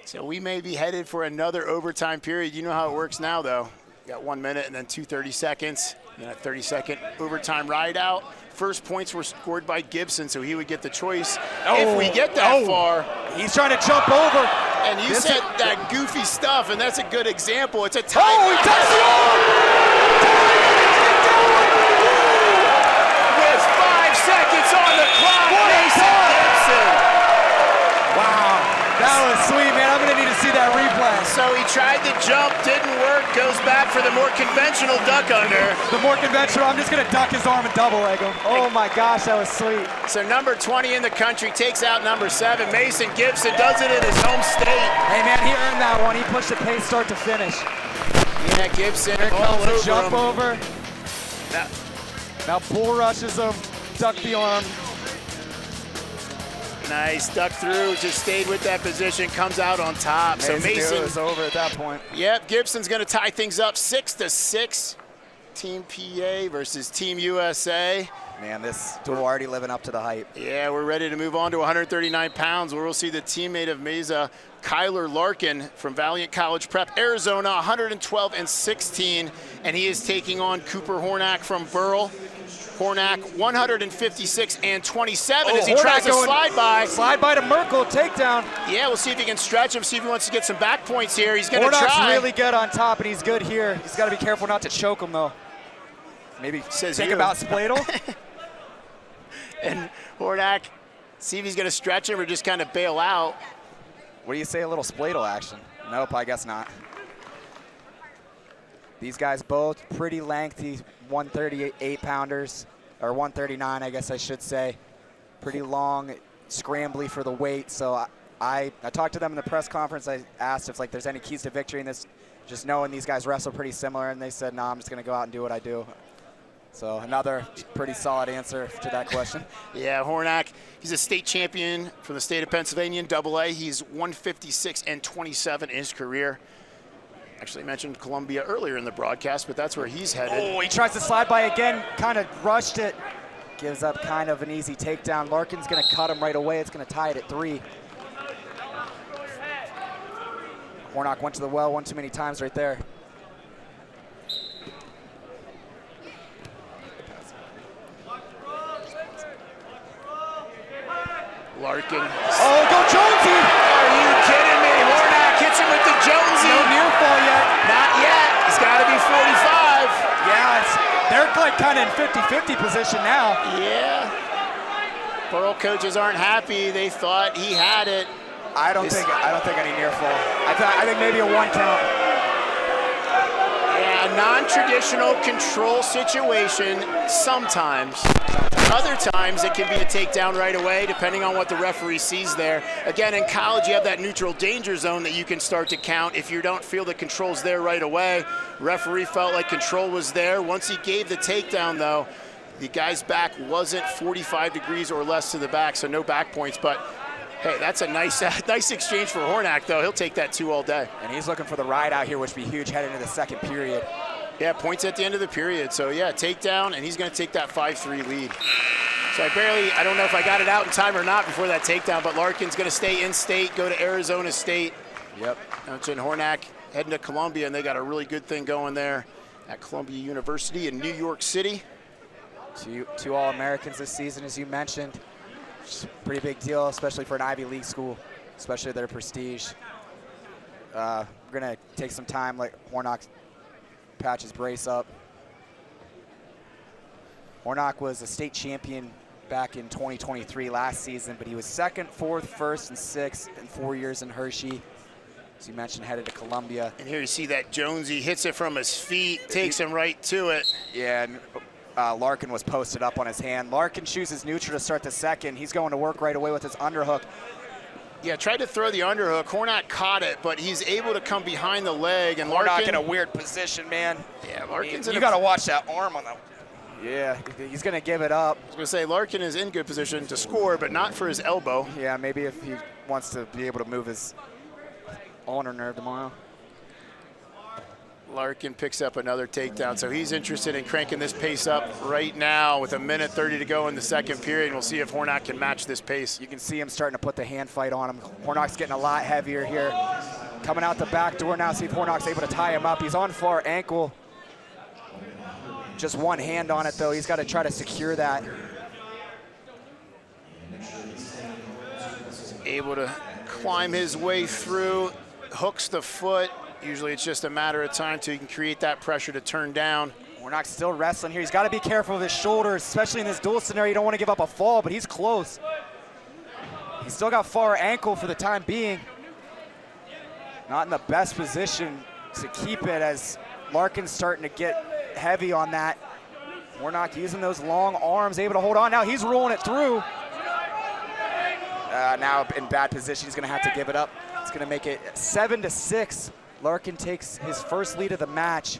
So we may be headed for another overtime period. You know how it works now, though. You got 1 minute and then 30 seconds, and then a 30-second overtime ride out. First points were scored by Gibson, so he would get the choice if we get that far. He's trying to jump over. And you said that goofy stuff, and that's a good example. It's a tie. Oh, he touched the arm! With 5 seconds on the clock, Mason Gibson. Wow, that was sweet, man. I'm gonna need to see that replay. So he tried to jump, didn't work, goes back for the more conventional duck under. The more conventional, I'm just gonna duck his arm and double leg him. Oh my gosh, that was sweet. So number 20 in the country takes out number 7. Mason Gibson does it in his home state. Hey man, he earned that one. He pushed the pace start to finish. Yeah, Gibson Here all comes the over jump him. over. Now bull rushes him, duck the arm. Nice, duck through, just stayed with that position, comes out on top. So Mason was over at that point. Yep, Gibson's gonna tie things up 6-6. Team PA versus Team USA. Man, this duel already living up to the hype. Yeah, we're ready to move on to 139 pounds where we'll see the teammate of Meesza, Kyler Larkin from Valiant College Prep, Arizona, 112-16, and he is taking on Cooper Hornack from Burl. Hornack, 156-27 as he tries to slide by. Slide by to Merkel, takedown. Yeah, we'll see if he can stretch him, see if he wants to get some back points here. He's gonna try. Hornack's really good on top, and he's good here. He's gotta be careful not to choke him though. Maybe think about Spladle. And Hornack, see if he's gonna stretch him or just kind of bail out. What do you say, a little Spladle action? Nope, I guess not. These guys both pretty lengthy 138 pounders, or 139 I guess I should say. Pretty long, scrambly for the weight. So I talked to them in the press conference. I asked if there's any keys to victory in this, just knowing these guys wrestle pretty similar, and they said, no, I'm just gonna go out and do what I do. So another pretty solid answer to that question. Yeah, Hornack, he's a state champion from the state of Pennsylvania in AA. He's 156-27 in his career. Actually mentioned Columbia earlier in the broadcast, but that's where he's headed. Oh, he tries to slide by again, kind of rushed it. Gives up kind of an easy takedown. Larkin's gonna cut him right away. It's gonna tie it at 3. Hornack went to the well one too many times right there. Larkin. Oh, go Jonesy! Are you kidding me? Hornack hits him with the Jonesy. No near fall yet. Not yet. It's got to be 45. Yeah, they're kind of in 50-50 position now. Yeah. Burl coaches aren't happy. They thought he had it. I don't think any near fall. I think maybe a 1 count. Yeah, a non-traditional control situation sometimes. Other times it can be a takedown right away, depending on what the referee sees there. Again, in college, you have that neutral danger zone that you can start to count if you don't feel the control's there right away. Referee felt like control was there. Once he gave the takedown, though, the guy's back wasn't 45 degrees or less to the back, so no back points. But hey, that's a nice exchange for Hornack, though. He'll take that 2 all day. And he's looking for the ride out here, which would be huge heading into the second period. Yeah, points at the end of the period. So yeah, takedown, and he's going to take that 5-3 lead. So I don't know if I got it out in time or not before that takedown, but Larkin's going to stay in state, go to Arizona State. Yep. Mentioned Hornack heading to Columbia, and they got a really good thing going there at Columbia University in New York City. 2 All-Americans this season, as you mentioned. It's a pretty big deal, especially for an Ivy League school, especially their prestige. We're gonna take some time, let Hornack patch his brace up. Hornack was a state champion back in 2023 last season, but he was 2nd, 4th, 1st, and 6th in 4 years in Hershey. As you mentioned, headed to Columbia. And here you see that Jonesy hits it from his feet, takes him right to it. Yeah, and Larkin was posted up on his hand. Larkin chooses neutral to start the second. He's going to work right away with his underhook. Yeah, tried to throw the underhook. Hornack caught it, but he's able to come behind the leg. And Hornack Larkin in a weird position, man. Yeah, Larkin's You got to watch that arm on the. Yeah, he's going to give it up. I was going to say, Larkin is in good position to score, but not for his elbow. Yeah, maybe if he wants to be able to move his ulnar nerve tomorrow. Larkin picks up another takedown, so he's interested in cranking this pace up right now with 1:30 to go in the second period. We'll see if Hornack can match this pace. You can see him starting to put the hand fight on him. Hornack's getting a lot heavier here. Coming out the back door now, see if Hornack's able to tie him up. He's on far ankle. Just one hand on it, though. He's got to try to secure that. Able to climb his way through, hooks the foot. Usually it's just a matter of time till you can create that pressure to turn down. Hornack's still wrestling here. He's got to be careful of his shoulders, especially in this duel scenario. You don't want to give up a fall, but he's close. He's still got far ankle for the time being. Not in the best position to keep it as Larkin's starting to get heavy on that. Hornack using those long arms, able to hold on. Now he's rolling it through. Now in bad position, he's going to have to give it up. It's going to make it 7-6. Larkin takes his first lead of the match.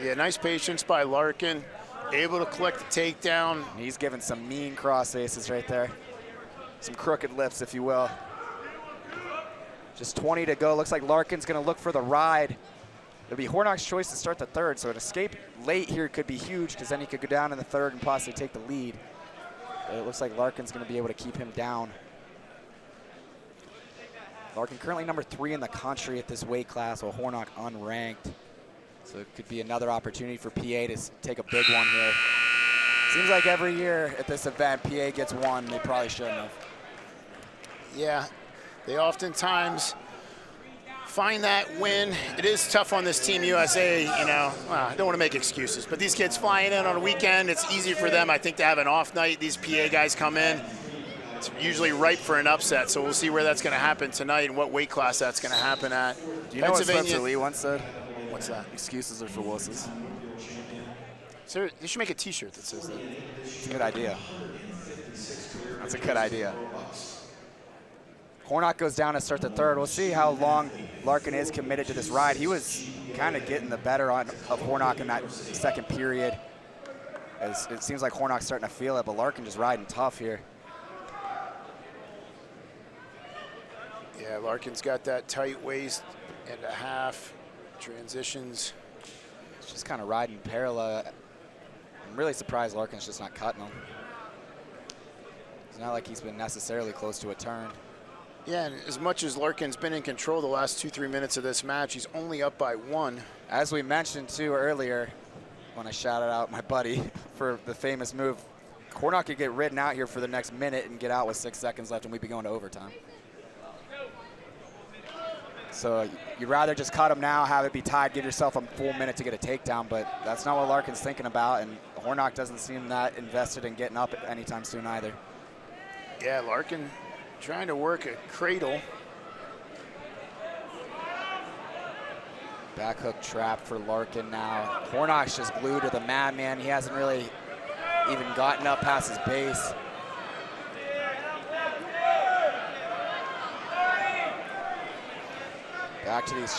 Yeah, nice patience by Larkin. Able to collect the takedown. He's giving some mean cross faces right there. Some crooked lips, if you will. Just 20 to go. Looks like Larkin's going to look for the ride. It'll be Hornack's choice to start the third, so an escape late here could be huge because then he could go down in the third and possibly take the lead. But it looks like Larkin's going to be able to keep him down. Larkin currently number 3 in the country at this weight class, while Hornack unranked. So it could be another opportunity for PA to take a big one here. Seems like every year at this event, PA gets one. They probably shouldn't have. Yeah, they oftentimes find that win. It is tough on this Team USA, you know. I don't want to make excuses, but these kids flying in on a weekend, it's easy for them, I think, to have an off night. These PA guys come in. It's usually ripe for an upset, so we'll see where that's going to happen tonight and what weight class that's going to happen at. Do you know what Spencer Lee once said? What's that? Excuses are for wusses. So you should make a T-shirt that says that. It's a good idea. That's a good idea. Hornack goes down to start the third. We'll see how long Larkin is committed to this ride. He was kind of getting the better of Hornack in that second period. As it seems like Hornack's starting to feel it, but Larkin just riding tough here. Yeah, Larkin's got that tight waist and a half, transitions. It's just kind of riding parallel. I'm really surprised Larkin's just not cutting him. It's not like he's been necessarily close to a turn. Yeah, and as much as Larkin's been in control the last 2-3 minutes of this match, he's only up by 1. As we mentioned too earlier, when I shouted out my buddy for the famous move, Hornack could get ridden out here for the next minute and get out with 6 seconds left, and we'd be going to overtime. So you'd rather just cut him now, have it be tied, give yourself a full minute to get a takedown, but that's not what Larkin's thinking about, and Hornack doesn't seem that invested in getting up anytime soon either. Yeah, Larkin trying to work a cradle. Back hook trap for Larkin now. Hornack's just glued to the mat, man. He hasn't really even gotten up past his base. Back to these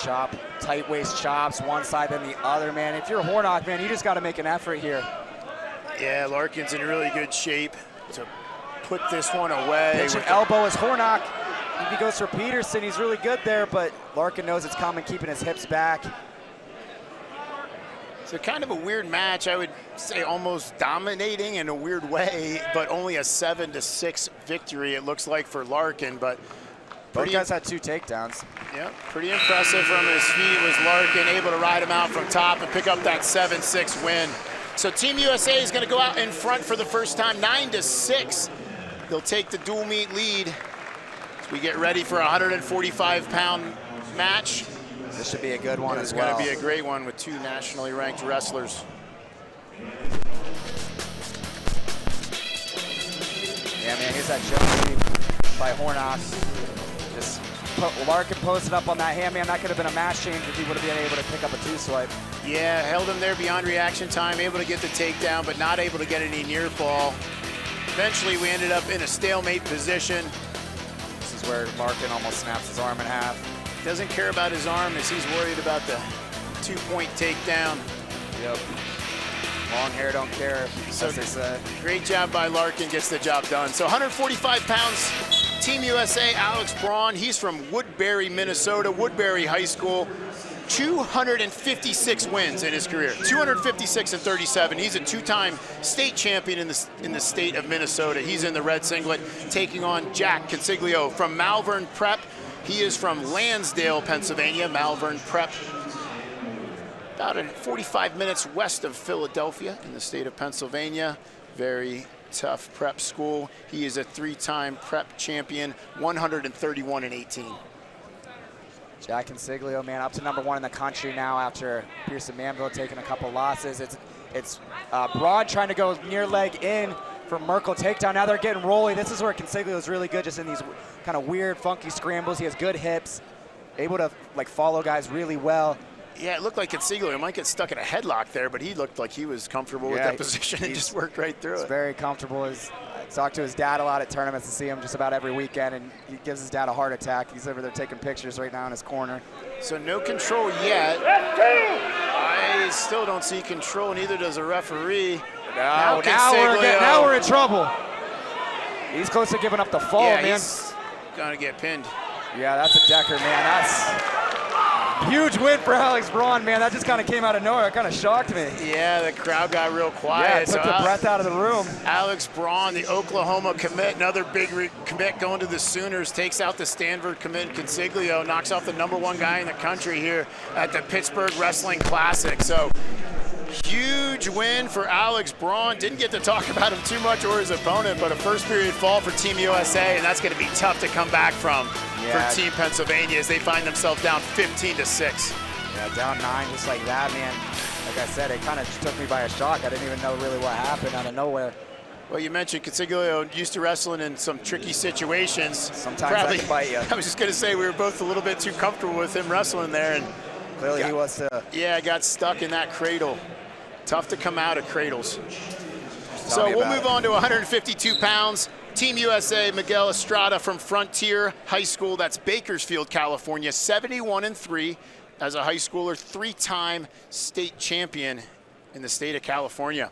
tight waist chops, one side then the other, man. If you're Hornack, man, you just got to make an effort here. Yeah, Larkin's in really good shape to put this one away. Pitching elbow is Hornack. If he goes for Peterson, he's really good there, but Larkin knows it's coming, keeping his hips back. So kind of a weird match, I would say almost dominating in a weird way, but only a 7-6 victory, it looks like, for Larkin. But both guys had 2 takedowns. Yeah, pretty impressive from his feet was Larkin, able to ride him out from top and pick up that 7-6 win. So Team USA is going to go out in front for the first time, 9-6. They'll take the dual meet lead as we get ready for a 145-pound match. This should be a good one as well. It's going to be a great one with two nationally ranked wrestlers. Yeah, man, here's that jump by Hornack. Just Larkin posted up on that hand, man. That could have been a match change if he would have been able to pick up a two-swipe. Yeah, held him there beyond reaction time, able to get the takedown, but not able to get any near fall. Eventually, we ended up in a stalemate position. This is where Larkin almost snaps his arm in half. Doesn't care about his arm as he's worried about the two-point takedown. Yep. Long hair don't care, as they said. Great job by Larkin, gets the job done. So 145 pounds, Team USA, Alex Braun. He's from Woodbury, Minnesota, Woodbury High School. 256 wins in his career, 256 and 37. He's a two-time state champion in the state of Minnesota. He's in the red singlet, taking on Jack Consiglio from Malvern Prep. He is from Lansdale, Pennsylvania, Malvern Prep. About 45 minutes west of Philadelphia in the state of Pennsylvania. Very tough prep school. He is a three-time prep champion, 131 and 18. Jack Consiglio, man, up to #1 in the country now after Pearson Manville taking a couple losses. It's Braun trying to go near leg in for Merkel takedown. Now they're getting rolly. This is where Consiglio is really good, just in these kind of weird, funky scrambles. He has good hips, able to like follow guys really well. Yeah, it looked like Consiglio might get stuck in a headlock there, but he looked like he was comfortable with that position and just worked right through it. He's very comfortable. I talk to his dad a lot at tournaments and see him just about every weekend, and he gives his dad a heart attack. He's over there taking pictures right now in his corner. So no control yet. I still don't see control, neither does the referee. Now we're in trouble. He's close to giving up the fall, man. He's gonna get pinned. Yeah, that's a decker, man. That's huge win for Alex Braun, man. That just kind of came out of nowhere. It kind of shocked me. Yeah, the crowd got real quiet. Yeah, it took the breath out of the room. Alex Braun, the Oklahoma commit, another big commit going to the Sooners, takes out the Stanford commit. Consiglio knocks off the #1 guy in the country here at the Pittsburgh Wrestling Classic. So huge win for Alex Braun. Didn't get to talk about him too much or his opponent, but a first period fall for Team USA, and that's going to be tough to come back from for Team Pennsylvania as they find themselves down 15-6. Yeah, down 9 just like that, man. Like I said, it kind of took me by a shock. I didn't even know really what happened out of nowhere. Well, you mentioned Consiglio used to wrestling in some tricky situations. Sometimes that can bite you. I was just going to say we were both a little bit too comfortable with him wrestling there. And clearly he was too. Yeah, got stuck in that cradle. Tough to come out of cradles. So we'll move on to 152 pounds. Team USA, Miguel Estrada from Frontier High School. That's Bakersfield, California. 71-3 as a high schooler. 3-time state champion in the state of California.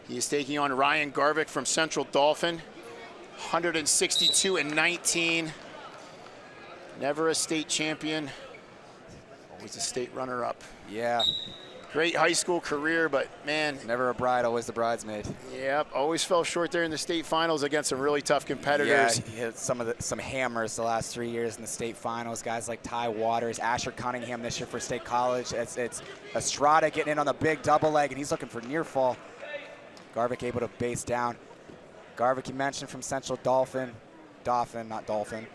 He is taking on Ryan Garvik from Central Dauphin. 162-19. Never a state champion. Always a state runner-up. Yeah. Great high school career, but man. Never a bride, always the bridesmaid. Yep, always fell short there in the state finals against some really tough competitors. Yeah, he hit some hammers the last 3 years in the state finals. Guys like Ty Waters, Asher Cunningham this year for State College. It's Estrada getting in on the big double leg, and he's looking for near fall. Garvik able to base down. Garvik, you mentioned, from Central Dauphin, not Dolphin.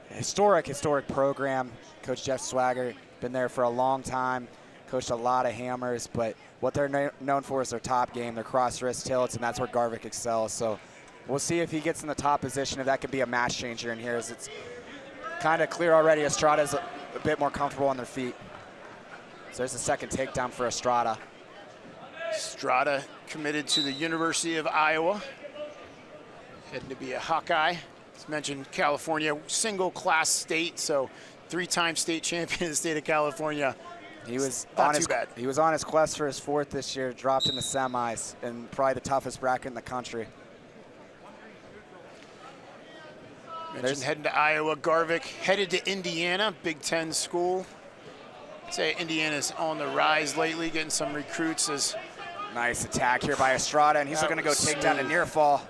Historic program. Coach Jeff Swagger, been there for a long time. Coached a lot of hammers, but what they're known for is their top game, their cross wrist tilts, and that's where Garvik excels. So we'll see if he gets in the top position, if that could be a match changer in here. As it's kind of clear already, Estrada's a bit more comfortable on their feet. So there's the second takedown for Estrada. Estrada committed to the University of Iowa. Heading to be a Hawkeye. As mentioned, California, single class state, so 3-time state champion in the state of California. He was not too bad. He was on his quest for his 4th this year, dropped in the semis, and probably the toughest bracket in the country. Mentioned heading to Iowa. Garvik headed to Indiana, Big Ten school. I'd say Indiana's on the rise lately, getting some recruits. Nice attack here by Estrada, and he's looking to go take down a near fall.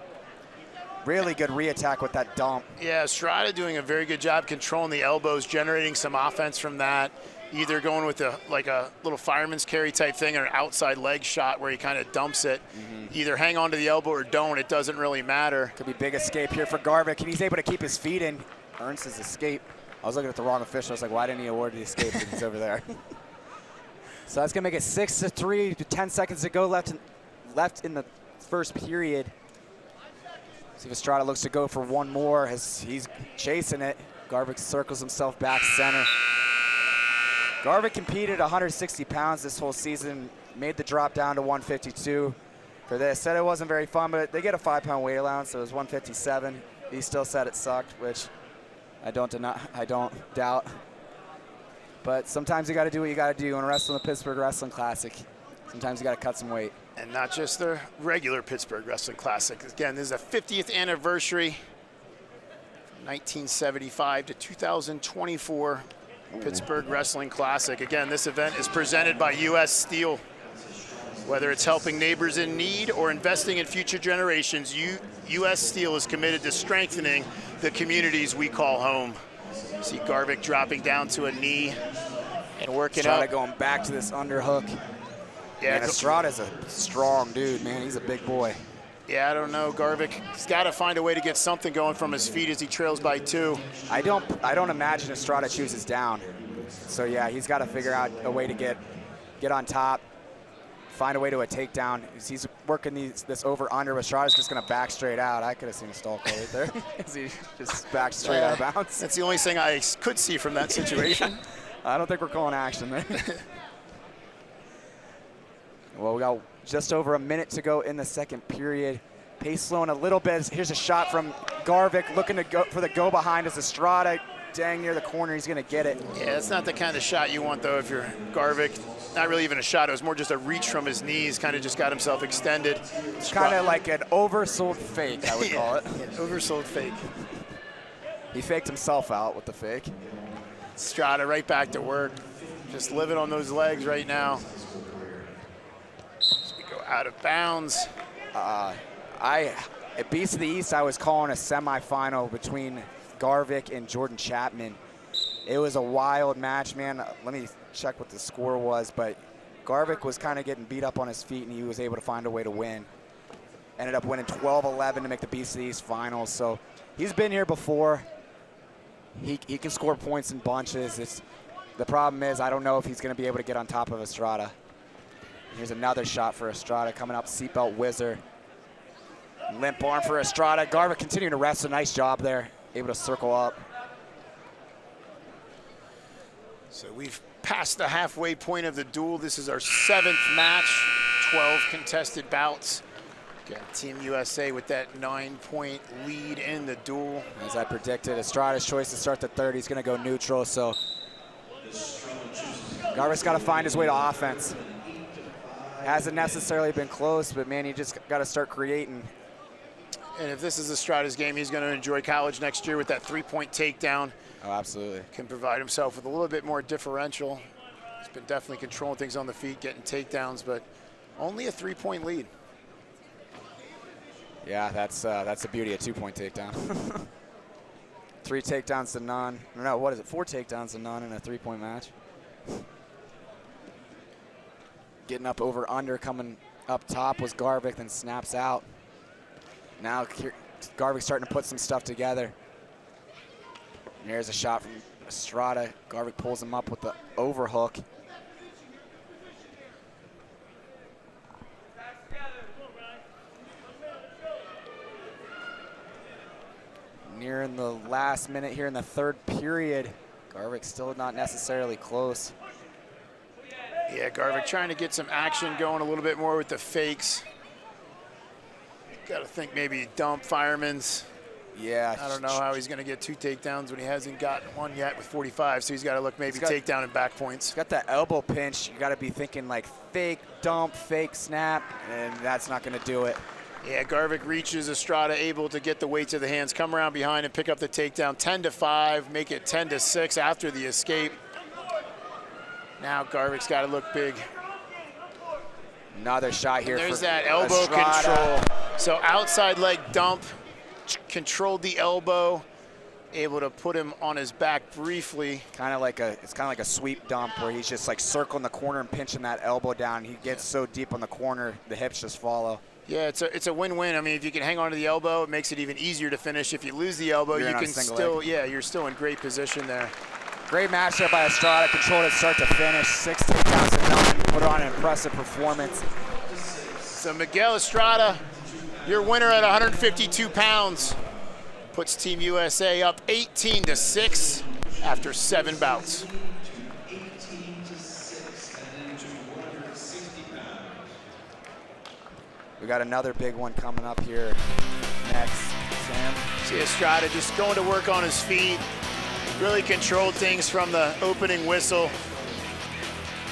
Really good re-attack with that dump. Yeah, Estrada doing a very good job controlling the elbows, generating some offense from that. Either going with a little fireman's carry type thing or an outside leg shot where he kind of dumps it. Either hang on to the elbow or don't. It doesn't really matter. Could be big escape here for Garvik, and he's able to keep his feet in. Earns his escape. I was looking at the wrong official. I was like, why didn't he award the escape if he's over there? So that's going to make it 6-3 with 10 seconds to go left in the first period. See if Estrada looks to go for one more as he's chasing it. Garvik circles himself back center. Garvik competed 160 pounds this whole season, made the drop down to 152 for this. Said it wasn't very fun, but they get a 5-pound weight allowance, so it was 157. He still said it sucked, which I don't doubt. But sometimes you got to do what you got to do when wrestling the Pittsburgh Wrestling Classic. Sometimes you got to cut some weight. And not just the regular Pittsburgh Wrestling Classic. Again, this is a 50th anniversary from 1975 to 2024 Pittsburgh Wrestling Classic. Again, this event is presented by U.S. Steel. Whether it's helping neighbors in need or investing in future generations, U.S. Steel is committed to strengthening the communities we call home. See Garvik dropping down to a knee and working Estrada up. going back to this underhook. Yeah, and Estrada's a strong dude, man. He's a big boy. Yeah, I don't know. Garvik's got to find a way to get something going from his feet as he trails by 2. I don't imagine Estrada chooses down. So yeah, he's got to figure out a way to get on top, find a way to a takedown. He's working this over under. Estrada's just gonna back straight out. I could have seen a stall call right there. He just backed straight out of bounds. That's the only thing I could see from that situation. I don't think we're calling action there. Well, we got just over a minute to go in the second period. Pace slowing a little bit. Here's a shot from Garvik, looking to go for the go behind as Estrada dang near the corner. He's gonna get it. Yeah, that's not the kind of shot you want though if you're Garvik. Not really even a shot. It was more just a reach from his knees. Kind of just got himself extended. It's kind of like an oversold fake, I would call it. An oversold fake. He faked himself out with the fake. Estrada right back to work. Just living on those legs right now. As we go out of bounds. At Beast of the East, I was calling a semifinal between Garvik and Jordan Chapman. It was a wild match, man. Let me check what the score was, but Garvik was kind of getting beat up on his feet, and he was able to find a way to win. Ended up winning 12-11 to make the Beast of the East finals. So he's been here before. He can score points in bunches. The problem is I don't know if he's going to be able to get on top of Estrada. Here's another shot for Estrada coming up, seatbelt whizzer. Limp arm for Estrada. Garvik continuing to wrestle. Nice job there. Able to circle up. So we've passed the halfway point of the duel. This is our 7th match, 12 contested bouts. Got Team USA with that 9-point lead in the duel. As I predicted, Estrada's choice to start the third. He's going to go neutral, so Garvik's got to find his way to offense. Hasn't necessarily been close, but man, you just got to start creating. And if this is Estrada's game, he's going to enjoy college next year with that 3-point takedown. Oh, absolutely. Can provide himself with a little bit more differential. He's been definitely controlling things on the feet, getting takedowns, but only a 3-point lead. Yeah, that's the beauty of 2-point takedown. 3 takedowns to none. No, what is it? 4 takedowns to none in a 3-point match. Getting up over under, coming up top was Garvik, then snaps out. Now Garvik's starting to put some stuff together. And here's a shot from Estrada. Garvik pulls him up with the overhook. Nearing the last minute here in the third period. Garvik still not necessarily close. Yeah, Garvik trying to get some action going a little bit more with the fakes. Got to think maybe dump fireman's. Yeah. I don't know how he's going to get 2 takedowns when he hasn't gotten one yet with 45, so he's got to look maybe takedown and back points. He's got that elbow pinch. You got to be thinking like fake dump, fake snap, and that's not going to do it. Yeah, Garvik reaches Estrada, able to get the weight to the hands, come around behind and pick up the takedown. 10-5, make it 10-6 after the escape. Now Garvik's got to look big. Another shot here. There's for that elbow Estrada. control. So outside leg dump, controlled the elbow, able to put him on his back briefly. It's kind of like a sweep dump where he's just like circling the corner and pinching that elbow down. He gets so deep on the corner, the hips just follow. Yeah, it's a win-win. I mean, if you can hang on to the elbow, it makes it even easier to finish. If you lose the elbow, you can still, you're still in great position there. Great matchup by Estrada, controlled it start to finish, 6 takedowns to none, put on an impressive performance. So Miguel Estrada, your winner at 152 pounds, puts Team USA up 18-6 after 7 bouts. We got another big one coming up here next, Sam. See Estrada just going to work on his feet. Really controlled things from the opening whistle.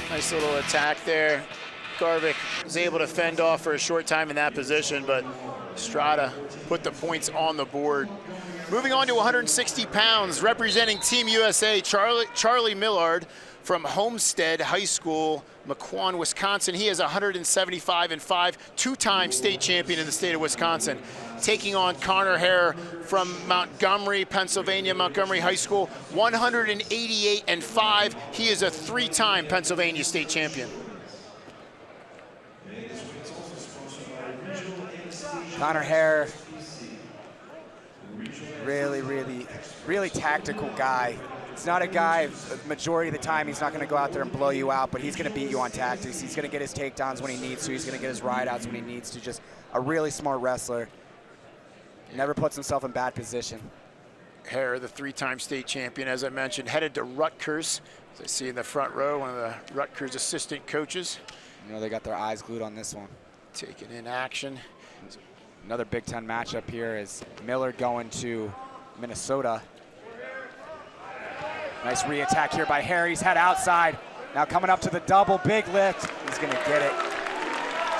Nice little attack there. Garvik was able to fend off for a short time in that position, but Estrada put the points on the board. Moving on to 160 pounds, representing Team USA, Charlie Millard from Homestead High School, McComas, Wisconsin. He is 175-5, two-time state champion in the state of Wisconsin. Taking on Connor Harer from Montgomery, Pennsylvania, Montgomery High School, 188-5. He is a 3-time Pennsylvania state champion. Connor Harer, really tactical guy. He's not a guy, majority of the time, he's not going to go out there and blow you out, but he's going to beat you on tactics. He's going to get his takedowns when he needs to. He's going to get his ride-outs when he needs to. Just a really smart wrestler. Never puts himself in bad position. Harer, the 3-time state champion, as I mentioned, headed to Rutgers. As I see in the front row, one of the Rutgers assistant coaches. You know, they got their eyes glued on this one. Taking in action. Another Big Ten matchup here is Millard going to Minnesota. Nice re-attack here by Harer. He's head outside. Now coming up to the double big lift. He's going to get it.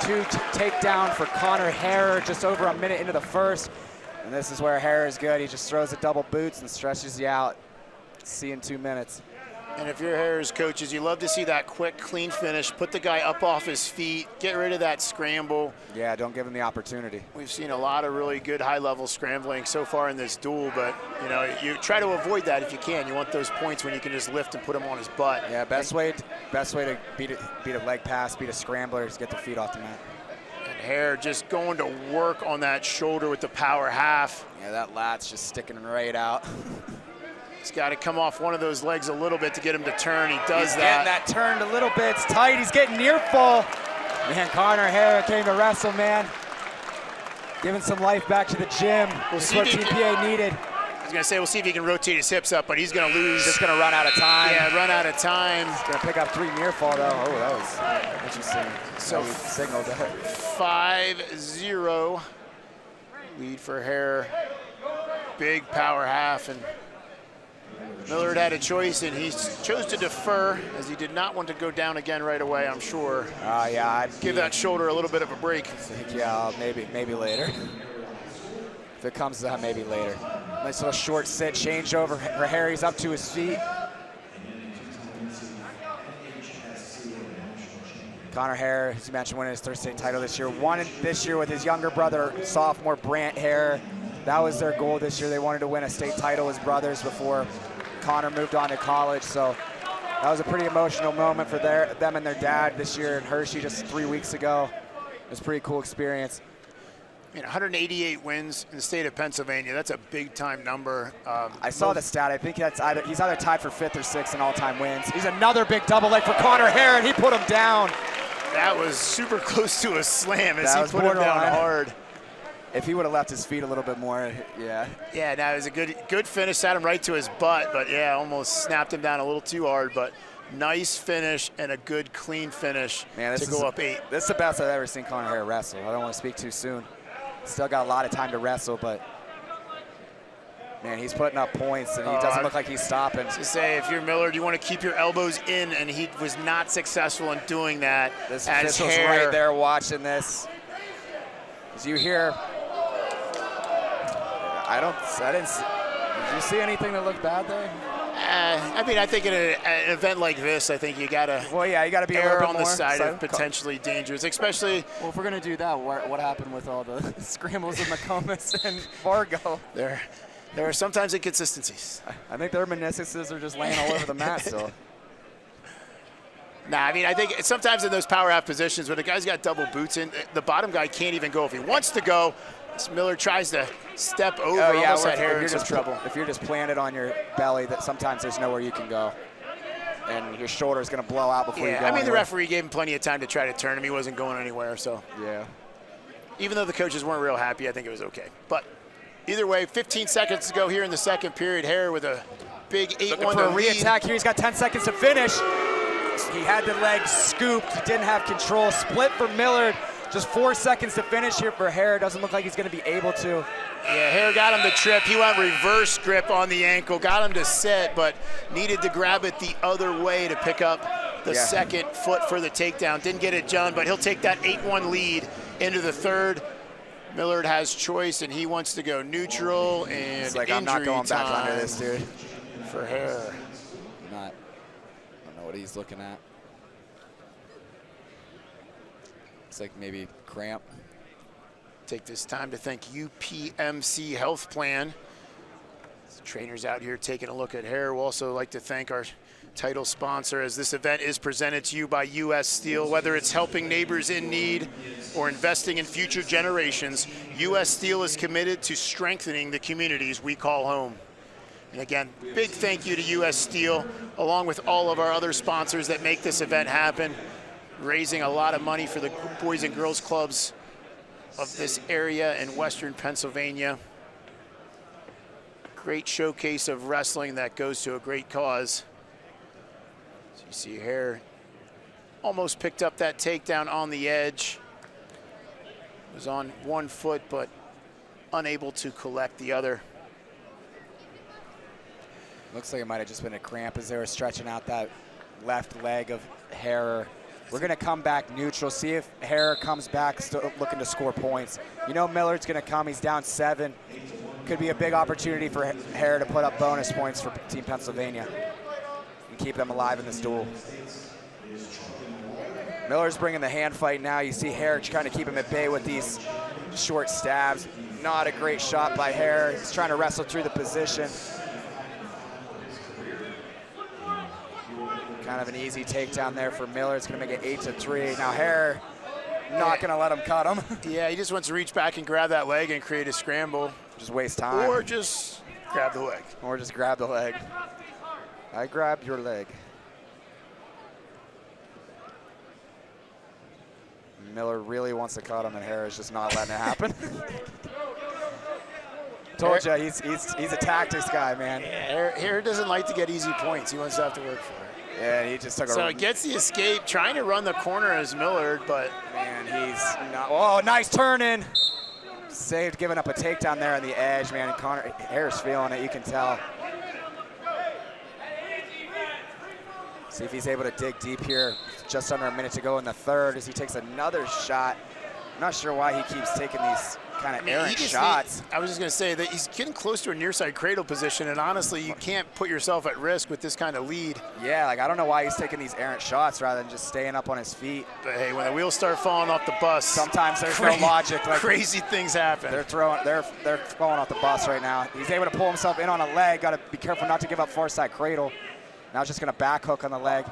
2 takedown for Connor Harer just over a minute into the first. And this is where Harer is good. He just throws the double boots and stretches you out. See you in 2 minutes. And if you're Harer's coaches, you love to see that quick, clean finish, put the guy up off his feet, get rid of that scramble. Yeah, don't give him the opportunity. We've seen a lot of really good high-level scrambling so far in this duel, but you know, you try to avoid that if you can. You want those points when you can just lift and put him on his butt. Yeah, best way to beat a leg pass, beat a scrambler is get the feet off the mat. And Harer just going to work on that shoulder with the power half. Yeah, that lat's just sticking right out. He's got to come off one of those legs a little bit to get him to turn. He does He's that. Getting that turned a little bit. It's tight. He's getting near full. Man, Connor Harer came to wrestle, man. Giving some life back to the gym. That's what Team PA needed. I was going to say, we'll see if he can rotate his hips up, but he's going to lose. Just going to run out of time. Yeah, run out of time. He's going to pick up 3 near fall, though. Oh, that was interesting. So signaled that. 5-0 lead for Harer. Big power half, and Millard had a choice, and he chose to defer, as he did not want to go down again right away, I'm sure. Yeah, I'd give that shoulder a little bit of a break. Yeah, maybe later. If it comes to that, maybe later. Nice little short sit, change over. Harry's up to his feet. Connor Harer, as you mentioned, winning his third state title this year. Won this year with his younger brother, sophomore Brant Harer. That was their goal this year. They wanted to win a state title as brothers before Connor moved on to college. So that was a pretty emotional moment for them and their dad this year in Hershey just 3 weeks ago. It was a pretty cool experience. I mean, 188 wins in the state of Pennsylvania. That's a big-time number. I saw the stat. I think he's either tied for 5th or 6th in all-time wins. He's another big double leg for Connor Harer, and he put him down. That was super close to a slam as he put him down hard. If he would have left his feet a little bit more, yeah. Yeah, no, it was a good finish, sat him right to his butt, but yeah, almost snapped him down a little too hard, but nice finish and a good, clean finish to go up 8. This is the best I've ever seen Connor Harer wrestle. I don't want to speak too soon. Still got a lot of time to wrestle, but man, he's putting up points, and he doesn't look like he's stopping. To say, if you're Millard, you want to keep your elbows in, and he was not successful in doing that. This official's right there watching this. As you hear, did you see anything that looked bad there? I mean, I think in an event like this, I think you gotta. Well, yeah, you gotta be err on the side of potentially dangerous, especially. Well, if we're gonna do that, what happened with all the scrambles of McComas and Fargo? There are sometimes inconsistencies. I think their meniscuses are just laying all over the mat still. Nah, I mean, I think sometimes in those power half positions when a guy's got double boots in, the bottom guy can't even go if he wants to go. Miller tries to step over, almost had Harer in some trouble. If you're just planted on your belly, that sometimes there's nowhere you can go. And your shoulder is going to blow out before you go I mean, anywhere. the referee gave him plenty of time to try to turn him. He wasn't going anywhere, so. Yeah. Even though the coaches weren't real happy, I think it was okay. But either way, 15 seconds to go here in the second period. Harer with a big 8-1 Looking for a re-attack here. He's got 10 seconds to finish. He had the leg scooped. He didn't have control. Split for Millard. Just 4 seconds to finish here for Harer. Doesn't look like he's going to be able to. Yeah, Harer got him to trip. He went reverse grip on the ankle, got him to set, but needed to grab it the other way to pick up the second foot for the takedown. Didn't get it done, but he'll take that 8-1 lead into the third. Millard has choice, and he wants to go neutral, and it's like, I'm not going back under this, dude. For Harer. I don't know what he's looking at. It's like maybe cramp. Take this time to thank UPMC Health Plan. The trainers out here taking a look at Harer. We'll also like to thank our title sponsor, as this event is presented to you by U.S. Steel. Whether it's helping neighbors in need or investing in future generations, U.S. Steel is committed to strengthening the communities we call home. And again, big thank you to U.S. Steel, along with all of our other sponsors that make this event happen, raising a lot of money for the boys and girls clubs of this area in Western Pennsylvania. Great showcase of wrestling that goes to a great cause. So you see Harer almost picked up that takedown on the edge. Was on one foot, but unable to collect the other. Looks like it might have just been a cramp as they were stretching out that left leg of Harer. We're going to come back neutral, see if Harer comes back still looking to score points. You know Millard's going to come. He's down 7. Could be a big opportunity for Harer to put up bonus points for Team Pennsylvania and keep them alive in this duel. Miller's bringing the hand fight now. You see Harer trying to keep him at bay with these short stabs. Not a great shot by Harer. He's trying to wrestle through the position. Kind of an easy takedown there for Miller. It's going to make it 8-3. Now Harer not going to let him cut him. Yeah, he just wants to reach back and grab that leg and create a scramble. Just waste time. Or just grab the leg. Or just grab the leg. I grabbed your leg. Miller really wants to cut him, and Harer is just not letting it happen. Told you, he's a tactics guy, man. Yeah, Harer doesn't like to get easy points. He wants to have to work for it. Yeah, he just took a... So he gets the escape, trying to run the corner as Millard, but... Man, he's not... Oh, nice turn in. Saved, giving up a takedown there on the edge, man. And Harer's feeling it, you can tell. See if he's able to dig deep here. Just under a minute to go in the third as he takes another shot. I'm not sure why he keeps taking these kind of errant shots. I was just going to say that he's getting close to a near side cradle position, and honestly, you can't put yourself at risk with this kind of lead. Yeah, like I don't know why he's taking these errant shots rather than just staying up on his feet. But hey, when the wheels start falling off the bus, sometimes there's no logic. Like, crazy things happen. They're falling off the bus right now. He's able to pull himself in on a leg. Got to be careful not to give up far side cradle. Now it's just going to back hook on the leg.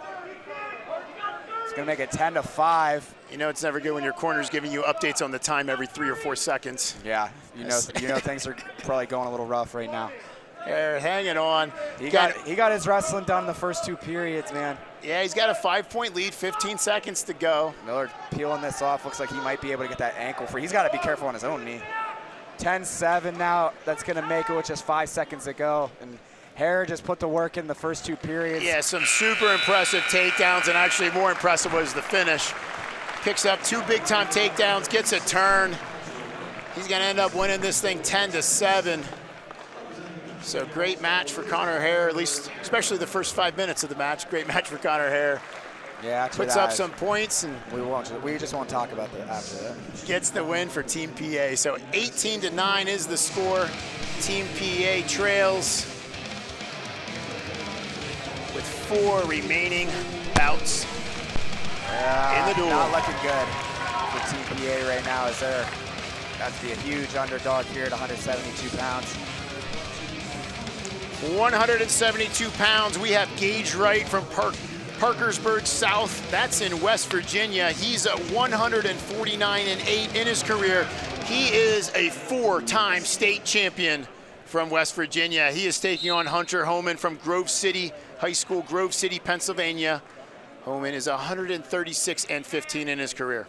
It's going to make it 10-5. You know it's never good when your corner's giving you updates on the time every 3 or 4 seconds. Yeah, you know things are probably going a little rough right now. Hanging on. He got his wrestling done in the first 2 periods, man. Yeah, he's got a 5-point lead, 15 seconds to go. Millard peeling this off. Looks like he might be able to get that ankle free. He's got to be careful on his own knee. 10-7 now. That's going to make it with just 5 seconds to go. And Harer just put the work in the first 2 periods. Yeah, some super impressive takedowns, and actually more impressive was the finish. Picks up 2 big-time takedowns, gets a turn. He's going to end up winning this thing 10-7. So great match for Conor Harer, at least, especially the first 5 minutes of the match. Great match for Conor Harer. Yeah, puts up some points, and we just won't talk about that after that. Gets the win for Team PA. So 18-9 is the score. Team PA trails with 4 remaining bouts. In the duel. Not looking good for Team PA right now, as they're got to be a huge underdog here at 172 pounds. 172 pounds. We have Gage Wright from Parkersburg South, that's in West Virginia. He's 149-8 in his career. He is a 4-time state champion from West Virginia. He is taking on Hunter Homan from Grove City High School, Grove City, Pennsylvania. Homan is 136-15 in his career.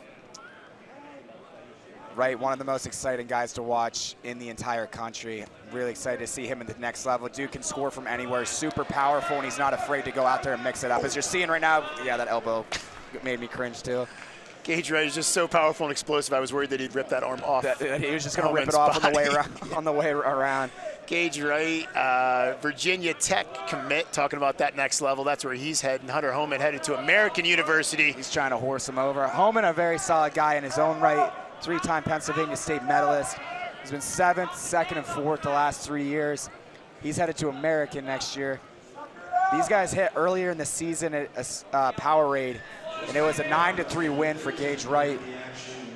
Right, one of the most exciting guys to watch in the entire country. Really excited to see him at the next level. Dude can score from anywhere, super powerful, and he's not afraid to go out there and mix it up. As you're seeing right now, yeah, that elbow made me cringe too. Gage Wright is just so powerful and explosive. I was worried that he'd rip that arm off. He was just going to rip it off on the way around. Gage Wright, Virginia Tech commit, talking about that next level. That's where he's heading. Hunter Homan headed to American University. He's trying to horse him over. Homan, a very solid guy in his own right. 3-time Pennsylvania State medalist. He's been 7th, 2nd, and 4th the last 3 years. He's headed to American next year. These guys hit earlier in the season at a Powerade, and it was a 9-3 win for Gage Wright.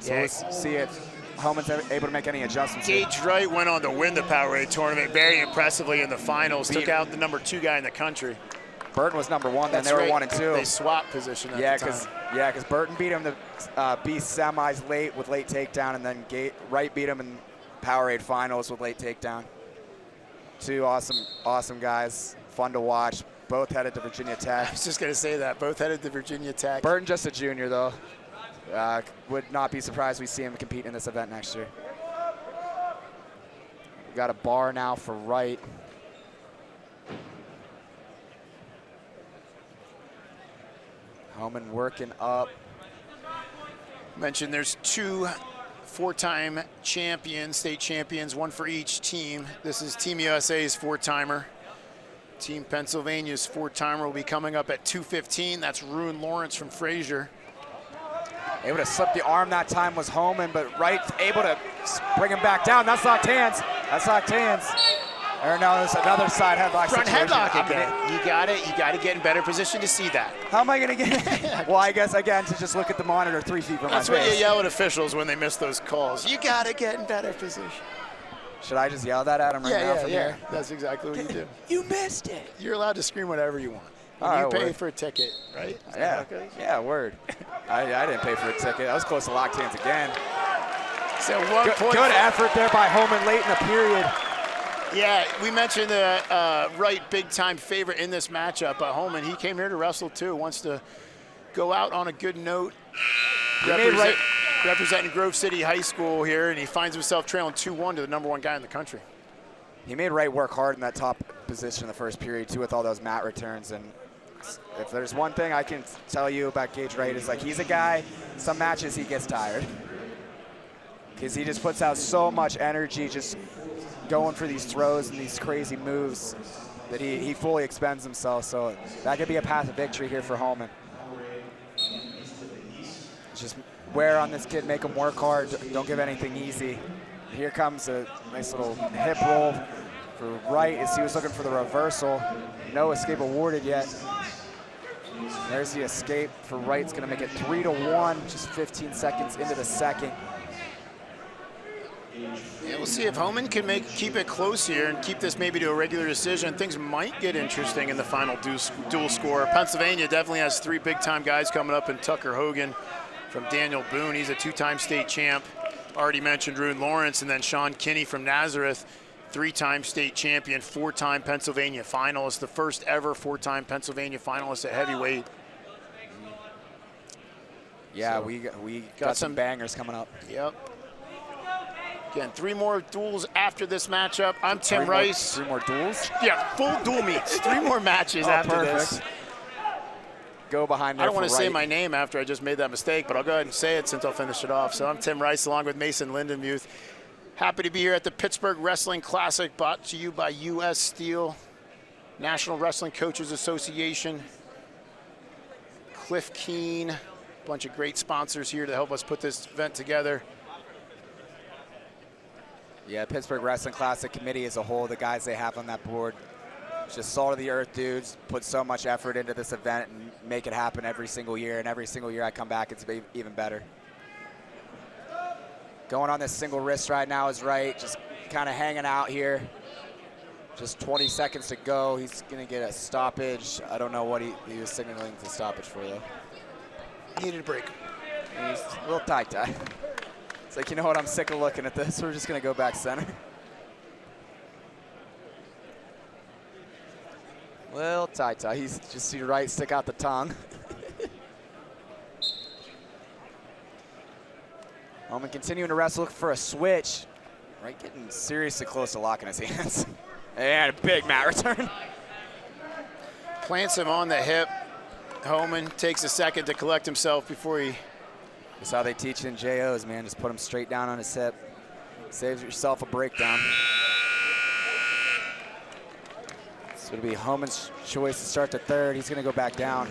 So we'll see if Homan's able to make any adjustments. Gage Wright went on to win the Powerade tournament very impressively in the finals. Took out the #2 guy in the country. Burton was #1 then. They were 1 and 2. They swapped position at the time. Because Burton beat him to be semis late with late takedown, and then Wright beat him in Powerade finals with late takedown. 2 awesome guys, fun to watch. Both headed to Virginia Tech. I was just going to say that. Both headed to Virginia Tech. Burton just a junior, though. Would not be surprised we see him compete in this event next year. We got a bar now for Wright. Homan working up. Mentioned there's 2 4-time champions, state champions, 1 for each team. This is Team USA's 4-timer. Team Pennsylvania's 4-timer will be coming up at 2:15. That's Ruin Lawrence from Fraser. Able to slip the arm that time was Homan, but Wright's able to bring him back down. That's locked hands. Or no, there's another side headlock Front situation. headlock again. You got to get in better position to see that. How am I going to get it? Well, I guess, again, to just look at the monitor 3 feet from my face. That's what you yell at officials when they miss those calls. You got to get in better position. Should I just yell that at him now from here? That's exactly what you do. You missed it. You're allowed to scream whatever you want. You pay for a ticket, right? Yeah, word. I didn't pay for a ticket. I was close to locked hands again. So good effort there by Homan late in the period. Yeah, we mentioned the Wright big-time favorite in this matchup. Homan, he came here to wrestle too. Wants to go out on a good note. Representing Grove City High School here, and he finds himself trailing 2-1 to the #1 guy in the country. He made Wright work hard in that top position in the first period too, with all those mat returns. And if there's one thing I can tell you about Gage Wright, is like he's a guy, some matches he gets tired because he just puts out so much energy just going for these throws and these crazy moves that he fully expends himself. So that could be a path of victory here for Homan. Just wear on this kid, make him work hard, don't give anything easy. Here comes a nice little hip roll for Wright as he was looking for the reversal. No escape awarded yet. There's the escape for Wright. It's gonna make it 3-1, just 15 seconds into the second. Yeah, we'll see if Homan can keep it close here and keep this maybe to a regular decision. Things might get interesting in the final dual score. Pennsylvania definitely has 3 big-time guys coming up in Tucker Hogan from Daniel Boone. He's a 2-time state champ. Already mentioned Ruin Lawrence, and then Sean Kinney from Nazareth, 3-time state champion, 4-time Pennsylvania finalist, the first ever 4-time Pennsylvania finalist at heavyweight. Yeah, so we got some bangers coming up. Yep. Again, 3 more duels after this matchup. I'm Tim Rice. 3 more duels? Yeah, full duel meets. 3 more matches after this. Go behind there. I don't want to say my name after I just made that mistake, but I'll go ahead and say it since I'll finish it off. So I'm Tim Rice along with Mason Lindenmuth. Happy to be here at the Pittsburgh Wrestling Classic, brought to you by US Steel, National Wrestling Coaches Association, Cliff Keen, a bunch of great sponsors here to help us put this event together. Yeah, Pittsburgh Wrestling Classic committee as a whole, the guys they have on that board, just salt of the earth dudes, put so much effort into this event and make it happen every single year. And every single year I come back, it's even better. Going on this single wrist right now is Wright, just kind of hanging out here. Just 20 seconds to go. He's going to get a stoppage. I don't know what he was signaling the stoppage for, though. Needed a break. He's a little tie-tie. It's like, you know what, I'm sick of looking at this. We're just going to go back center. Well, tie-tie. He's just see Wright stick out the tongue. Homan continuing to wrestle, looking for a switch. Wright getting seriously close to locking his hands. And a big mat return. Plants him on the hip. Homan takes a second to collect himself before he... That's how they teach it in JOs, man. Just put him straight down on his hip. Saves yourself a breakdown. This would be Homan's choice to start the third. He's going to go back down.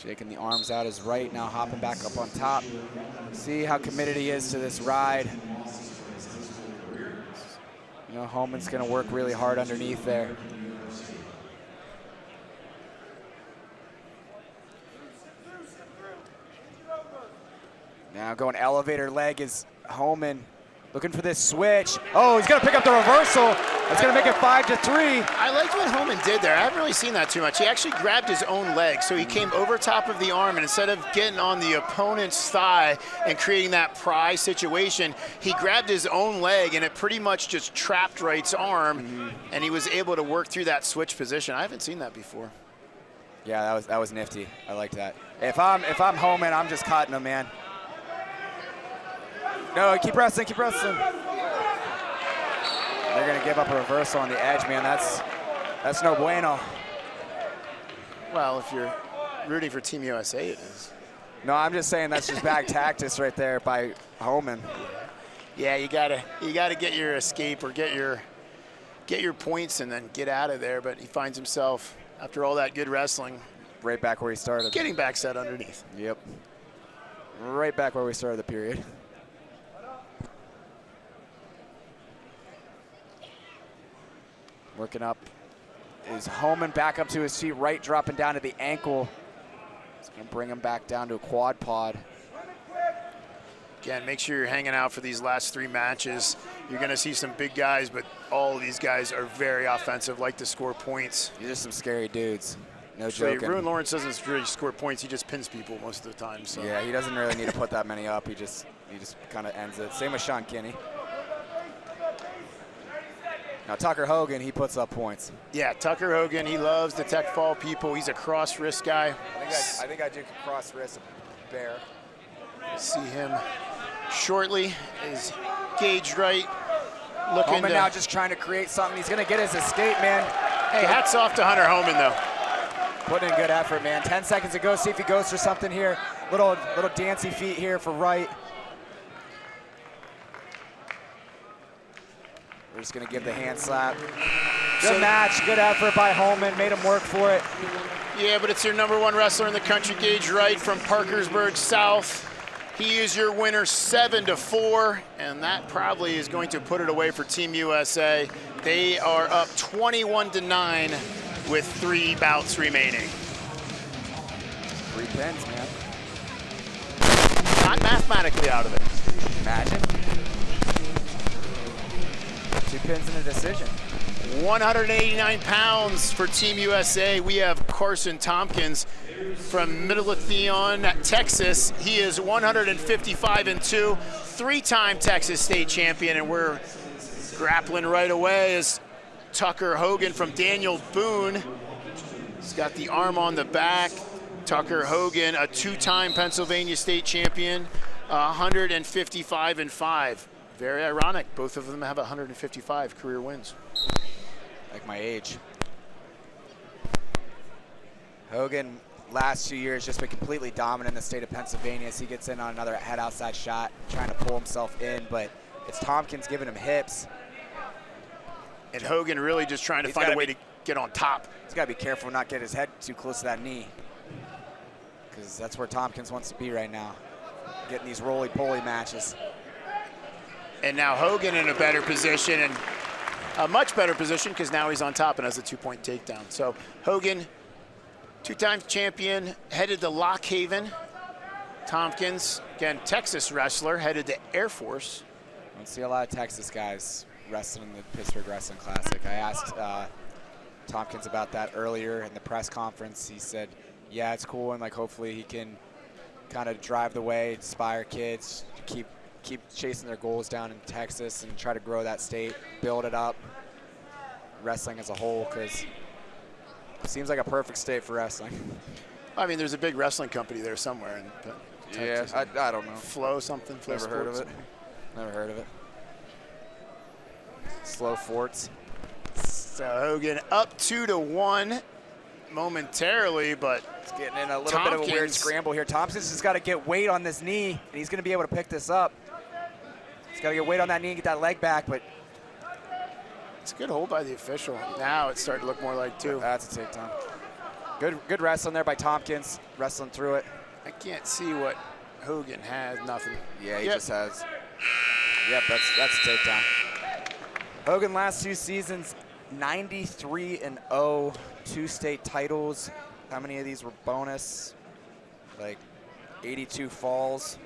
Shaking the arms out is Wright, now hopping back up on top. See how committed he is to this ride. You know, Homan's gonna work really hard underneath there. Now going elevator leg is Homan. Looking for this switch. Oh, he's gonna pick up the reversal. That's gonna make it 5-3. I liked what Homan did there. I haven't really seen that too much. He actually grabbed his own leg, so he came over top of the arm, and instead of getting on the opponent's thigh and creating that pry situation, he grabbed his own leg, and it pretty much just trapped Wright's arm, and he was able to work through that switch position. I haven't seen that before. Yeah, that was nifty. I like that. If I'm Homan, I'm just cutting him, man. No, keep wrestling, keep wrestling. They're gonna give up a reversal on the edge, man. That's no bueno. Well, if you're rooting for Team USA, it is. No, I'm just saying that's just bad tactics right there by Homan. Yeah, you gotta get your escape or get your points and then get out of there. But he finds himself, after all that good wrestling, right back where he started. Getting back set underneath. Yep. Right back where we started the period. Working up is Homan back up to his feet, Wright dropping down to the ankle. It's gonna bring him back down to a quad pod. Again, make sure you're hanging out for these last three matches. You're gonna see some big guys, but all of these guys are very offensive, like to score points. These are some scary dudes. No So joking. Ruin Lawrence doesn't really score points, he just pins people most of the time. So. Yeah, he doesn't really need to put that many up. He just kind of ends it. Same with Sean Kinney. Now Tucker Hogan, he puts up points. Yeah, Tucker Hogan, he loves to tech fall people. He's a cross wrist guy. I think I do cross wrist a bear. See him shortly is Gage Wright looking Homan now just trying to create something. He's gonna get his escape, man. Hey, hats off to Hunter Homan though. Putting in good effort, man. 10 seconds to go, see if he goes for something here. Little dancey feet here for Wright. We're just gonna give the hand slap. Good match, good effort by Homan, made him work for it. Yeah, but it's your #1 wrestler in the country, Gage Wright from Parkersburg South. He is your winner 7-4, and that probably is going to put it away for Team USA. They are up 21-9 with 3 bouts remaining. 3 pins, man. Not mathematically out of it. Imagine. 2 pins and a decision. 189 pounds for Team USA. We have Carson Tompkins from Midlothian, Texas. He is 155-2, 3-time Texas state champion, and we're grappling right away as Tucker Hogan from Daniel Boone. He's got the arm on the back. Tucker Hogan, a 2-time Pennsylvania state champion, 155-5. Very ironic, both of them have 155 career wins. Like my age. Hogan, last 2 years, just been completely dominant in the state of Pennsylvania as he gets in on another head outside shot, trying to pull himself in, but it's Tompkins giving him hips. And Hogan really just trying to find a way to get on top. He's got to be careful not get his head too close to that knee, because that's where Tompkins wants to be right now, getting these roly-poly matches. And now Hogan in a better position, and a much better position because now he's on top and has a 2-point takedown. So Hogan, 2-time champion, headed to Lock Haven. Tompkins, again, Texas wrestler, headed to Air Force. I don't see a lot of Texas guys wrestling in the Pittsburgh Wrestling Classic. I asked Tompkins about that earlier in the press conference. He said, yeah, it's cool, and like hopefully he can kind of drive the way, inspire kids to keep chasing their goals down in Texas and try to grow that state, build it up, wrestling as a whole, because it seems like a perfect state for wrestling. I mean, there's a big wrestling company there somewhere in Texas. Yeah, I don't know. Flow something? Flow Never heard of it. Never heard of it. Slow Forts. So Hogan up 2-1 momentarily, but it's getting in a little bit of a weird scramble here. Tompkins has got to get weight on this knee, and he's going to be able to pick this up. He's got to get weight on that knee and get that leg back, but it's a good hold by the official. Now it's starting to look more like 2. That's a takedown. Good wrestling there by Tompkins, wrestling through it. I can't see what Hogan has. Nothing. Yeah, he just has. Yep, that's a takedown. Hogan last 2 seasons, 93-0, 2 state titles. How many of these were bonus? Like 82 falls,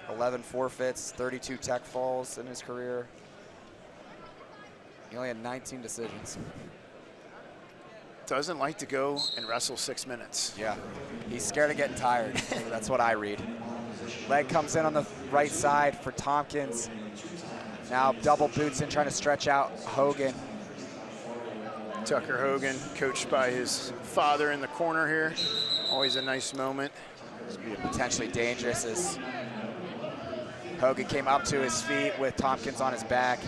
11 forfeits, 32 tech falls in his career. He only had 19 decisions. Doesn't like to go and wrestle 6 minutes. Yeah, he's scared of getting tired. That's what I read. Leg comes in on the right side for Tompkins. Now double boots in, trying to stretch out Hogan. Tucker Hogan, coached by his father in the corner here. Always a nice moment. This would be potentially dangerous as Hogan came up to his feet with Tompkins on his back.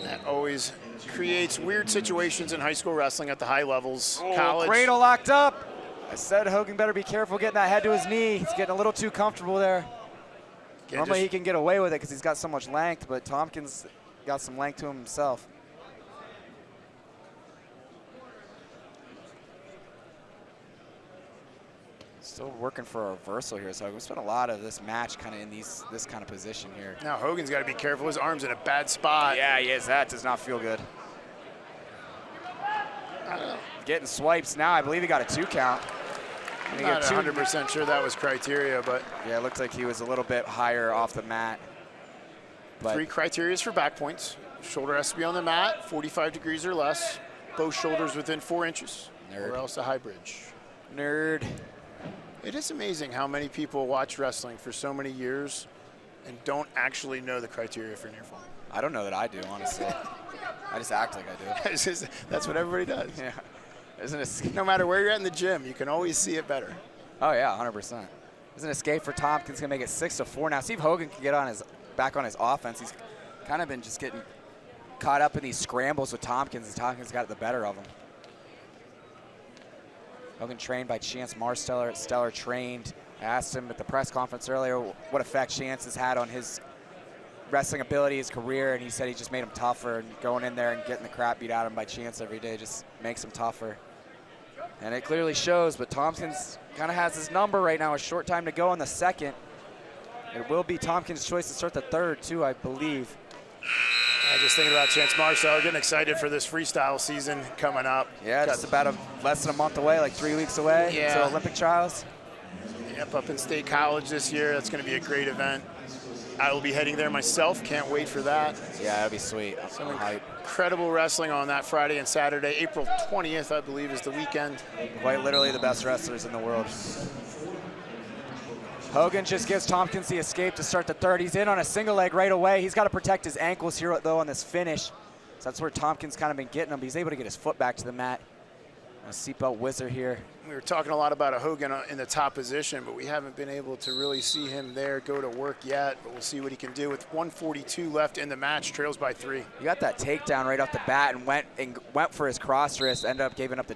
That always creates weird situations in high school wrestling at the high levels. College. Cradle locked up. I said Hogan better be careful getting that head to his knee. He's getting a little too comfortable there. Normally he can get away with it because he's got so much length, but Tompkins got some length to him himself. Still working for a reversal here, so we spent a lot of this match kind of in this kind of position here. Now Hogan's got to be careful. His arm's in a bad spot. Yeah, he is. That does not feel good. Getting swipes now. I believe he got a 2 count. I'm not 100% sure that was criteria, but yeah, it looked like he was a little bit higher off the mat. But 3 criteria for back points. Shoulder has to be on the mat, 45 degrees or less. Both shoulders within 4 inches, or else a high bridge. Nerd. It is amazing how many people watch wrestling for so many years and don't actually know the criteria for near fall. I don't know that I do, honestly. I just act like I do. That's what everybody does. Yeah. Isn't it? No matter where you're at in the gym, you can always see it better. Oh yeah, 100%. Isn't escape for Tompkins gonna make it 6-4 now? See if Hogan can get on back on his offense. He's kind of been just getting caught up in these scrambles with Tompkins, and Tompkins got the better of him. Hogan trained by Chance Marsteller at Stellar Trained. I asked him at the press conference earlier what effect Chance has had on his wrestling ability, his career, and he said he just made him tougher, and going in there and getting the crap beat out of him by Chance every day just makes him tougher. And it clearly shows, but Tompkins kind of has his number right now, a short time to go in the second. It will be Tompkins' choice to start the third, too, I believe. I just thinking about Chance Marsteller, getting excited for this freestyle season coming up. Yeah, just about less than a month away, like 3 weeks away until Olympic trials. Yep, up in State College this year. That's going to be a great event. I will be heading there myself. Can't wait for that. Yeah, that'll be sweet. Some incredible wrestling on that Friday and Saturday. April 20th, I believe, is the weekend. Quite literally the best wrestlers in the world. Hogan just gives Tompkins the escape to start the third. He's in on a single leg right away. He's got to protect his ankles here, though, on this finish. So that's where Tompkins kind of been getting him. But he's able to get his foot back to the mat. A seatbelt whizzer here. We were talking a lot about a Hogan in the top position, but we haven't been able to really see him there go to work yet. But we'll see what he can do with 1:42 left in the match. Trails by 3. He got that takedown right off the bat and went for his cross wrist. Ended up giving up the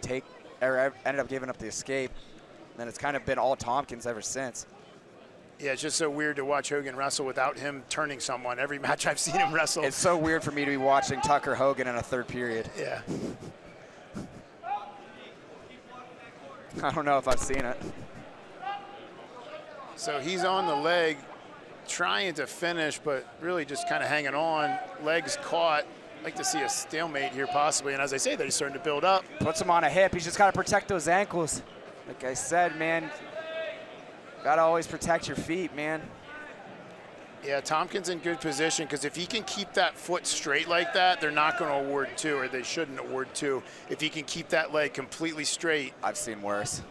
escape. And then it's kind of been all Tompkins ever since. Yeah, it's just so weird to watch Hogan wrestle without him turning someone. Every match I've seen him wrestle. It's so weird for me to be watching Tucker Hogan in a third period. Yeah. I don't know if I've seen it. So he's on the leg, trying to finish, but really just kind of hanging on. Legs caught. like to see a stalemate here possibly, and as I say, they're starting to build up. Puts him on a hip. He's just got to protect those ankles. Like I said, man, got to always protect your feet, man. Yeah, Tompkins in good position because if he can keep that foot straight like that, they're not going to award 2, or they shouldn't award 2. If he can keep that leg completely straight. I've seen worse.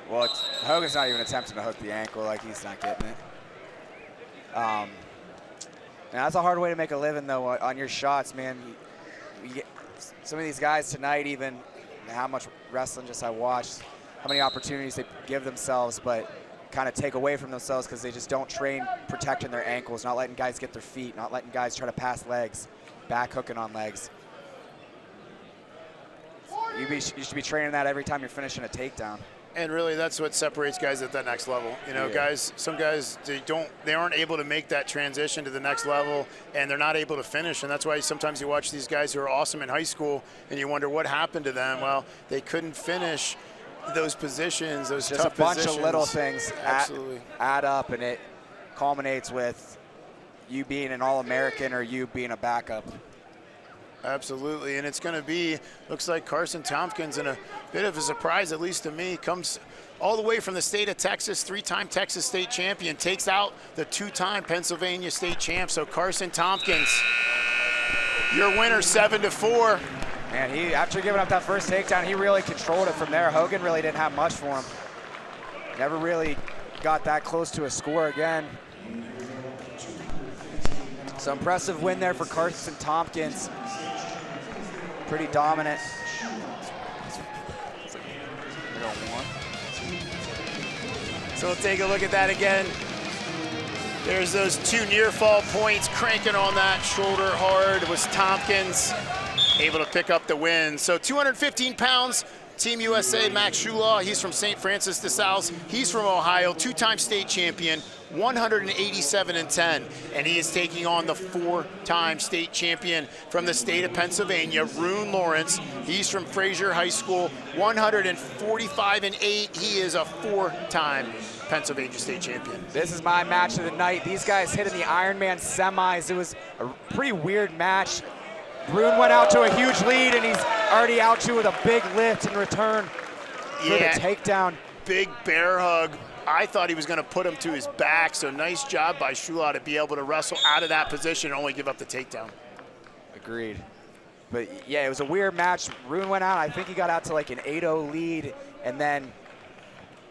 Well, Hogan's not even attempting to hook the ankle, like he's not getting it. Now that's a hard way to make a living, though, on your shots, man. You get some of these guys tonight, even how much wrestling just I watched, how many opportunities they give themselves, but kind of take away from themselves because they just don't train protecting their ankles, not letting guys get their feet, not letting guys try to pass legs, back hooking on legs. You should be training that every time you're finishing a takedown. And really, that's what separates guys at that next level. You know, guys, some guys, they aren't able to make that transition to the next level, and they're not able to finish. And that's why sometimes you watch these guys who are awesome in high school, and you wonder what happened to them. Well, they couldn't finish those positions, those just tough a bunch positions. of little things Absolutely add up, and it culminates with you being an All-American or you being a backup. Absolutely, and it's going to be, looks like Carson Tompkins, in a bit of a surprise, at least to me, comes all the way from the state of Texas, 3-time Texas state champion, takes out the 2-time Pennsylvania state champ. So Carson Tompkins, your winner, 7-4. Man, he, after giving up that first takedown, he really controlled it from there. Hogan really didn't have much for him. Never really got that close to a score again. So impressive win there for Carson Tompkins. Pretty dominant. So we'll take a look at that again. There's those 2 near fall points, cranking on that shoulder hard was Tompkins, able to pick up the win. So 215 pounds, Team USA, Max Shulaw, he's from St. Francis de Sales. He's from Ohio, 2-time state champion, 187-10. And he is taking on the 4-time state champion from the state of Pennsylvania, Roone Lawrence. He's from Fraser High School, 145-8. He is a 4-time Pennsylvania state champion. This is my match of the night. These guys hit in the Ironman semis. It was a pretty weird match. Braun went out to a huge lead, and he's already out to with a big lift in return for the takedown. Big bear hug. I thought he was going to put him to his back, so nice job by Shulaw to be able to wrestle out of that position and only give up the takedown. Agreed. But yeah, it was a weird match. Braun went out. I think he got out to like an 8-0 lead, and then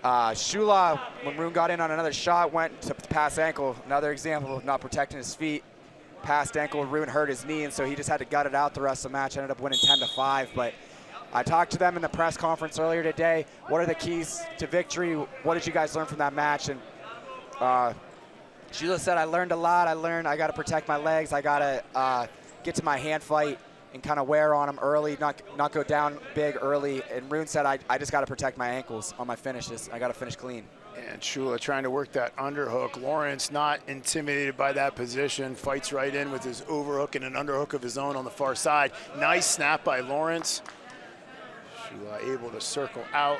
Shulaw, when Braun got in on another shot, went to pass ankle. Another example of not protecting his feet. Passed ankle, Braun hurt his knee, and so he just had to gut it out the rest of the match. Ended up winning 10-5. But I talked to them in the press conference earlier today. What are the keys to victory? What did you guys learn from that match? And Shulaw said, I learned a lot. I got to protect my legs. I got to get to my hand fight and kind of wear on them early, not go down big early. And Braun said, I just got to protect my ankles on my finishes. I got to finish clean. And Shulaw trying to work that underhook. Lawrence not intimidated by that position. Fights right in with his overhook and an underhook of his own on the far side. Nice snap by Lawrence. Shulaw able to circle out.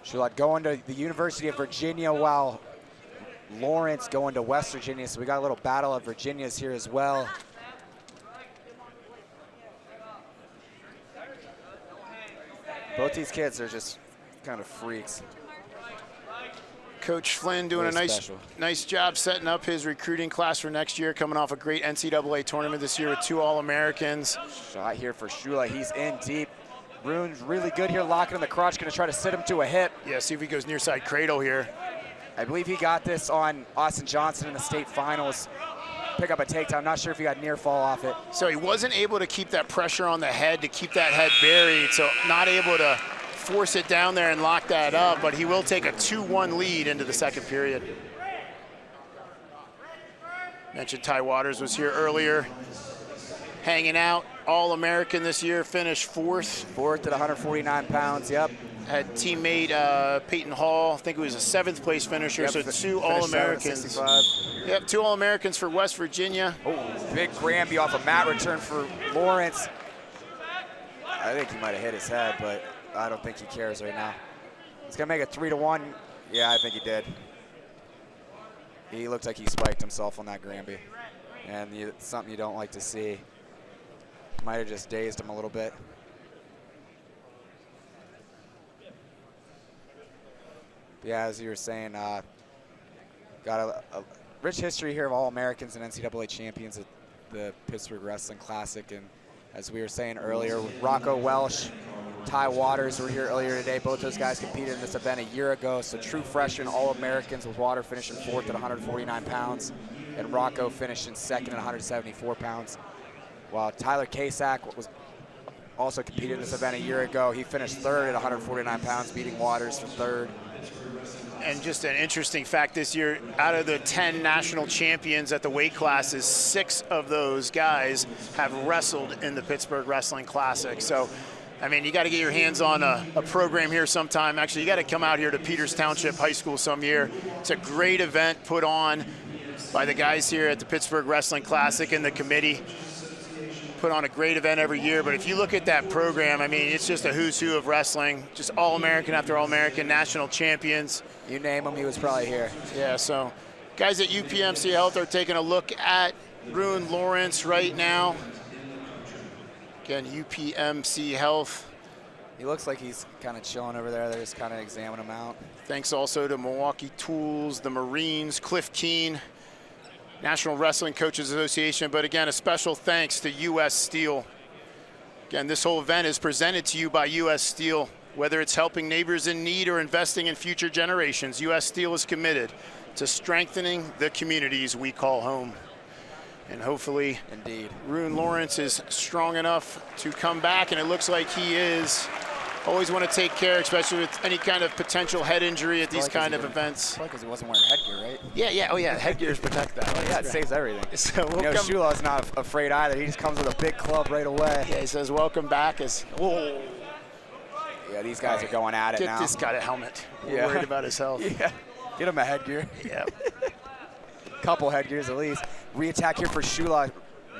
Shulaw going to the University of Virginia while Lawrence going to West Virginia. So we got a little battle of Virginias here as well. Both these kids are just kind of freaks. Coach Flynn doing a nice job setting up his recruiting class for next year, coming off a great NCAA tournament this year with 2 All-Americans. Shot here for Shulaw. He's in deep. Braun's really good here, locking in the crotch, going to try to sit him to a hip. Yeah, see if he goes near side cradle here. I believe he got this on Austin Johnson in the state finals. Pick up a takedown. Not sure if he got near fall off it. So he wasn't able to keep that pressure on the head, to keep that head buried, so not able to force it down there and lock that up, but he will take a 2-1 lead into the second period. Mentioned Ty Waters was here earlier, hanging out, All-American this year, finished 4th. 4th at 149 pounds, yep. Had teammate Peyton Hall, I think it was a 7th place finisher, yep, so 2 All-Americans. Yep, 2 All-Americans for West Virginia. Oh, big Granby off a mat return for Lawrence. I think he might have hit his head, but I don't think he cares right now. He's gonna make it 3-1. Yeah, I think he did. He looked like he spiked himself on that Granby. And it's something you don't like to see. Might have just dazed him a little bit. Yeah, as you were saying, got a rich history here of All-Americans and NCAA champions at the Pittsburgh Wrestling Classic. And as we were saying earlier, Rocco Welsh, Ty Waters were here earlier today. Both those guys competed in this event a year ago. So true freshmen, All-Americans, with Water finishing 4th at 149 pounds. And Rocco finishing 2nd at 174 pounds. While Tyler Kasak was also competed in this event a year ago. He finished 3rd at 149 pounds, beating Waters for 3rd. And just an interesting fact this year, out of the 10 national champions at the weight classes, 6 of those guys have wrestled in the Pittsburgh Wrestling Classic. So, I mean, you got to get your hands on a program here sometime. Actually, you got to come out here to Peters Township High School some year. It's a great event put on by the guys here at the Pittsburgh Wrestling Classic and the committee. Put on a great event every year, but if you look at that program, I mean, it's just a who's who of wrestling, just All-American after All-American, national champions. You name him, he was probably here. Yeah, so guys at UPMC Health are taking a look at Bruin Lawrence right now. Again, UPMC Health. He looks like he's kind of chilling over there. They're just kind of examining him out. Thanks also to Milwaukee Tools, the Marines, Cliff Keen, National Wrestling Coaches Association, but again, a special thanks to U.S. Steel. Again, this whole event is presented to you by U.S. Steel. Whether it's helping neighbors in need or investing in future generations, U.S. Steel is committed to strengthening the communities we call home. And hopefully, indeed, Bruin Lawrence is strong enough to come back, and it looks like he is. Always want to take care, especially with any kind of potential head injury at these kind of events. Probably because he wasn't wearing headgear, right? Yeah. Oh, yeah. Headgears protect that. Oh, yeah, it saves everything. So you know, Shula's not afraid either. He just comes with a big club right away. Yeah, he says, "Welcome back." Whoa. Yeah, these guys are going at it now. Get this guy a helmet. We're worried about his health. Yeah. Get him a headgear. Yeah. Couple headgears at least. Re-attack here for Shula.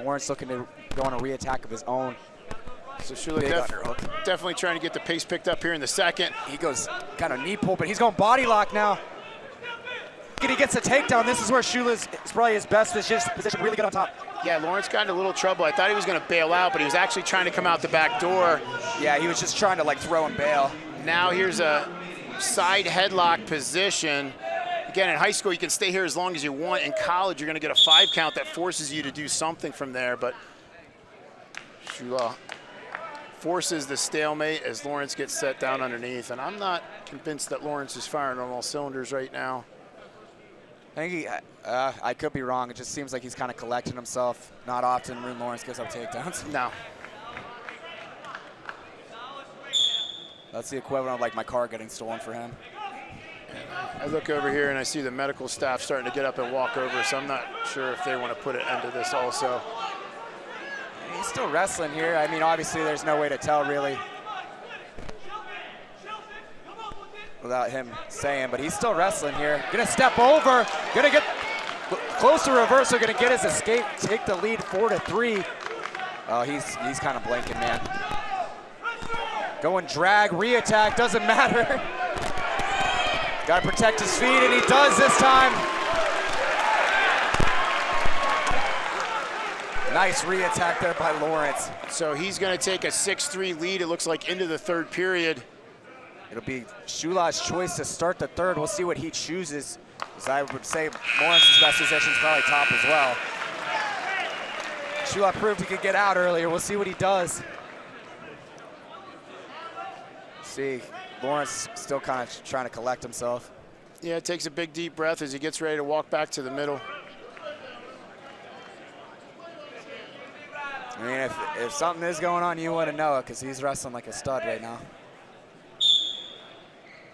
Lawrence looking to go on a re-attack of his own. So Shula definitely trying to get the pace picked up here in the second. He goes kind of knee pull, but he's going body lock now. He gets a takedown. This is where Shula's probably his best position, really good on top. Yeah, Lawrence got into a little trouble. I thought he was going to bail out, but he was actually trying to come out the back door. Yeah, he was just trying to like throw and bail. Now here's a side headlock position. Again, in high school, you can stay here as long as you want. In college, you're going to get a 5 count that forces you to do something from there, but Shula forces the stalemate as Lawrence gets set down underneath, and I'm not convinced that Lawrence is firing on all cylinders right now. I think I could be wrong. It just seems like he's kind of collecting himself. Not often Bruin Lawrence gives up takedowns. No. That's the equivalent of like my car getting stolen for him. I look over here and I see the medical staff starting to get up and walk over, so I'm not sure if they want to put an end to this also. He's still wrestling here. I mean, obviously there's no way to tell really without him saying, but he's still wrestling here. Gonna step over, gonna get close to reversal, gonna get his escape, take the lead 4-3. Oh, he's kind of blinking, man. Going drag, re-attack, doesn't matter. Gotta protect his feet, and he does this time. Nice re-attack there by Lawrence. So he's going to take a 6-3 lead, it looks like, into the third period. It'll be Shula's choice to start the third. We'll see what he chooses. Because I would say Lawrence's best position is probably top as well. Shula proved he could get out earlier. We'll see what he does. See, Lawrence still kind of trying to collect himself. Yeah, it takes a big deep breath as he gets ready to walk back to the middle. I mean, if something is going on, you want to know it because he's wrestling like a stud right now.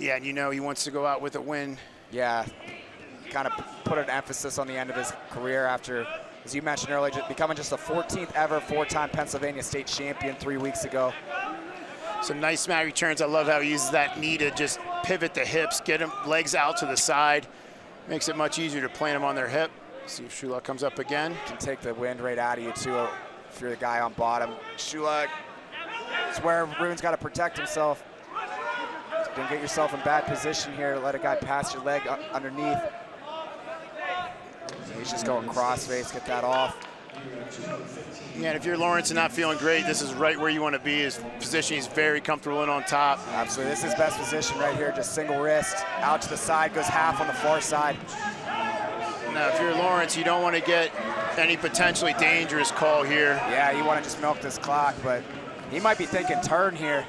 Yeah, and you know he wants to go out with a win. Yeah, kind of put an emphasis on the end of his career after, as you mentioned earlier, becoming just the 14th ever 4-time Pennsylvania state champion 3 weeks ago. Some nice mat returns. I love how he uses that knee to just pivot the hips, get him legs out to the side. Makes it much easier to plant him on their hip. See if Shula comes up again. Can take the wind right out of you too if you're the guy on bottom. Shula is where Bruin's got to protect himself. Don't get yourself in bad position here. Let a guy pass your leg underneath. He's just going crossface, get that off. Yeah, and if you're Lawrence and not feeling great, this is right where you want to be. His position, he's very comfortable in on top. Absolutely, this is his best position right here, just single wrist. Out to the side, goes half on the far side. Now, if you're Lawrence, you don't want to get any potentially dangerous call here. Yeah, you want to just milk this clock, but he might be thinking turn here.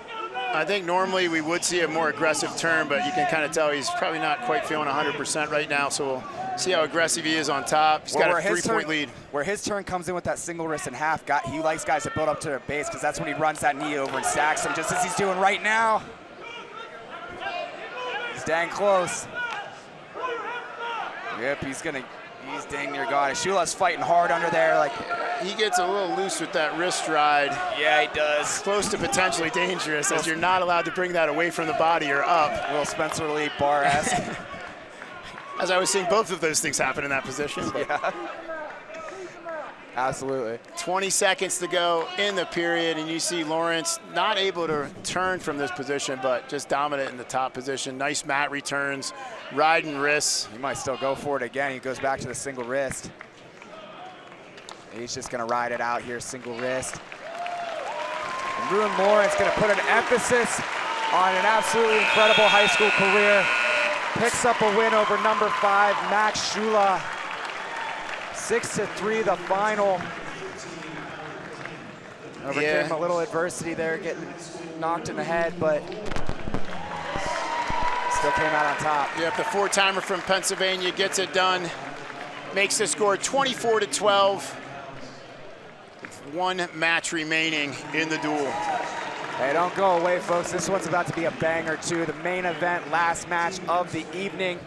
I think normally we would see a more aggressive turn, but you can kind of tell he's probably not quite feeling 100% right now, so we'll see how aggressive he is on top. He's got a 3-point lead. Where his turn comes in with that single wrist and half, he likes guys to build up to their base because that's when he runs that knee over and stacks them, just as he's doing right now. He's dang close. Yep, he's dang near got it. Shula's fighting hard under there. Like, he gets a little loose with that wrist ride. Yeah, he does. Close to potentially dangerous, as you're not allowed to bring that away from the body or up. Little Spencer Lee bar-esque. As I was seeing both of those things happen in that position. But yeah. Absolutely. 20 seconds to go in the period, and you see Lawrence not able to turn from this position, but just dominant in the top position. Nice mat returns, riding wrists. He might still go for it again. He goes back to the single wrist. He's just gonna ride it out here, single wrist. And Ruin Lawrence gonna put an emphasis on an absolutely incredible high school career. Picks up a win over number 5, Max Shula. 6-3 the final. Overcame a little adversity there, getting knocked in the head, but still came out on top. Yep, the 4-timer from Pennsylvania gets it done. Makes the score 24-12. One match remaining in the duel. Hey, don't go away, folks. This one's about to be a banger, too. The main event, last match of the evening.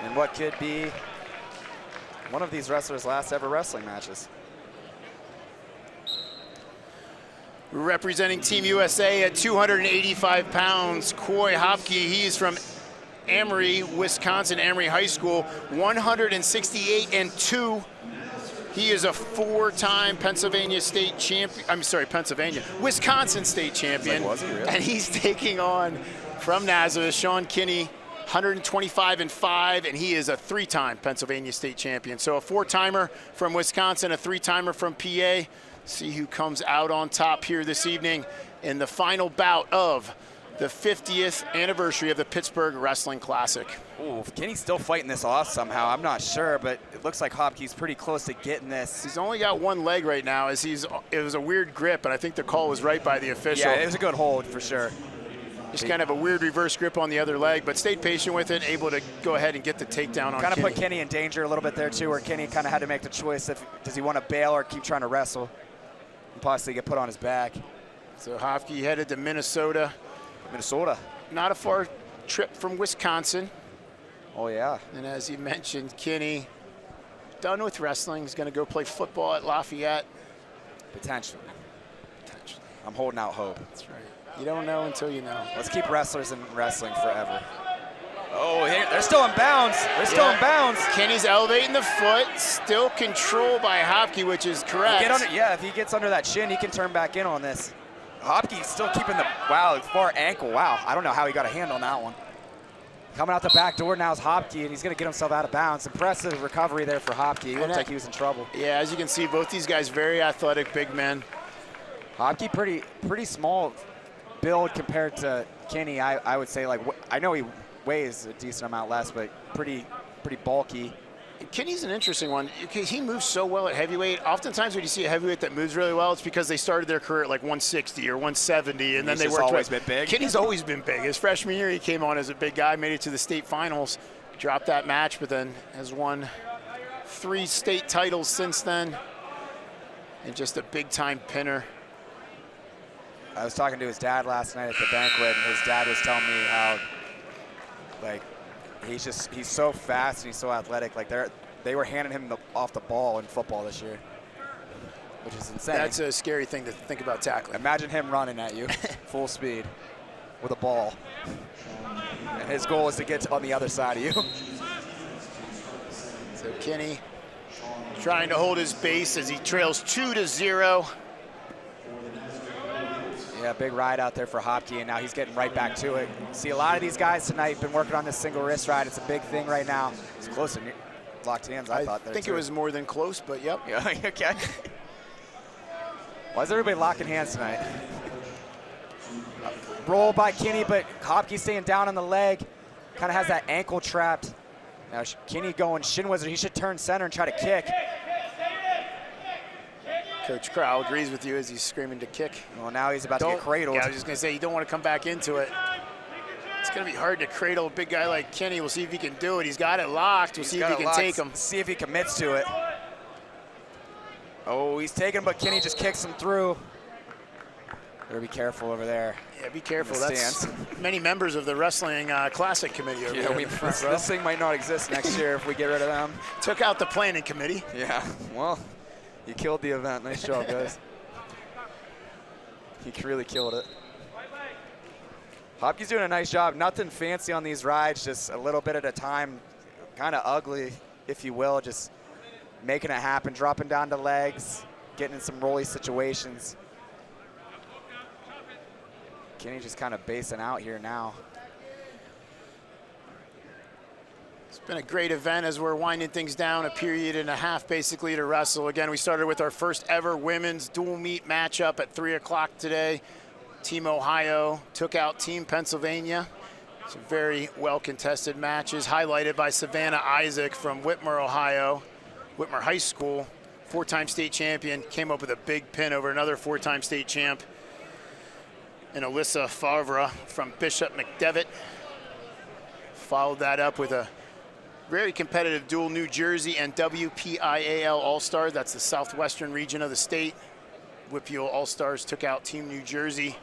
And what could be one of these wrestlers' last ever wrestling matches. Representing Team USA at 285 pounds, Coy Hopke. He's from Amory, Wisconsin, Amory High School, 168-2. He is a 4-time Pennsylvania state champion. I'm sorry, Wisconsin state champion. Like, was he really? And he's taking on, from Nazareth, Sean Kinney, 125-5, and he is a 3-time Pennsylvania state champion. So a 4-timer from Wisconsin, a 3-timer from PA. See who comes out on top here this evening in the final bout of the 50th anniversary of the Pittsburgh Wrestling Classic. Ooh, Kinney's still fighting this off somehow. I'm not sure, but it looks like Hopke's pretty close to getting this. He's only got one leg right now. It was a weird grip, and I think the call was right by the official. Yeah, it was a good hold for sure. Just kind of a weird reverse grip on the other leg, but stayed patient with it, able to go ahead and get the takedown on Kind of Kinney. put Kinney in danger a little bit there too, where Kinney kind of had to make the choice if does he want to bail or keep trying to wrestle and possibly get put on his back. So Hopke headed to Minnesota. Not a far trip from Wisconsin. Oh yeah. And as you mentioned, Kinney, done with wrestling. He's going to go play football at Lafayette. Potentially. I'm holding out hope. That's right. You don't know until you know. Let's keep wrestlers in wrestling forever. Oh, they're still in bounds. They're still in bounds. Kenny's elevating the foot, still controlled by Hopke, which is correct. If he gets under that shin, he can turn back in on this. Hopke's still keeping the, far ankle. Wow, I don't know how he got a hand on that one. Coming out the back door now is Hopke, and he's going to get himself out of bounds. Impressive recovery there for Hopke. He looked like he was in trouble. Yeah, as you can see, both these guys very athletic, big men. Hopke pretty small build compared to Kinney. I would say, like, I know he weighs a decent amount less, but pretty bulky. Kinney's an interesting one because he moves so well at heavyweight. Oftentimes when you see a heavyweight that moves really well, it's because they started their career at like 160 or 170, and then they worked. Always been big. Kinney's always been big. His freshman year, he came on as a big guy, made it to the state finals, dropped that match, but then has won 3 state titles since then, and just a big-time pinner. I was talking to his dad last night at the banquet, and his dad was telling me how, like, he's so fast and he's so athletic. Like, they were handing him off the ball in football this year, which is insane. That's a scary thing to think about tackling. Imagine him running at you full speed with a ball. And his goal is to get on the other side of you. So Kinney trying to hold his base as he trails 2-0. Yeah, big ride out there for Hopke, and now he's getting right back to it. See a lot of these guys tonight been working on this single wrist ride. It's a big thing right now. It's close and locked hands, I thought. I think it was more than close, but yep. Yeah, okay. Why is everybody locking hands tonight? Roll by Kinney, but Hopke staying down on the leg. Kind of has that ankle trapped. Now Kinney going shin wizard. He should turn center and try to kick. Coach Crowell agrees with you as he's screaming to kick. Well, now he's about to get cradled. Yeah, I was just going to say, you don't want to come back into it. It's going to be hard to cradle a big guy like Kinney. We'll see if he can do it. He's got it locked. We'll see if he can take him. See if he commits to it. Oh, he's taking, but Kinney just kicks him through. Better be careful over there. Yeah, be careful. That's many members of the Wrestling Classic Committee over there. This thing might not exist next year if we get rid of them. Took out the planning committee. Yeah, well, you killed the event. Nice job, guys. He really killed it. Hopke's doing a nice job. Nothing fancy on these rides, just a little bit at a time. Kind of ugly, if you will, just making it happen, dropping down to legs, getting in some rolly situations. Kinney just kind of basing out here now. It's been a great event as we're winding things down, a period and a half basically to wrestle. Again, we started with our first ever women's dual meet matchup at 3 o'clock today. Team Ohio took out Team Pennsylvania. Some very well contested matches highlighted by Savannah Isaac from Whitmer, Ohio. Whitmer High School, 4-time state champion, came up with a big pin over another 4-time state champ. And Alyssa Favre from Bishop McDevitt followed that up with a very competitive dual New Jersey and WPIAL All-Star. That's the southwestern region of the state. WPIAL All-Stars took out Team New Jersey.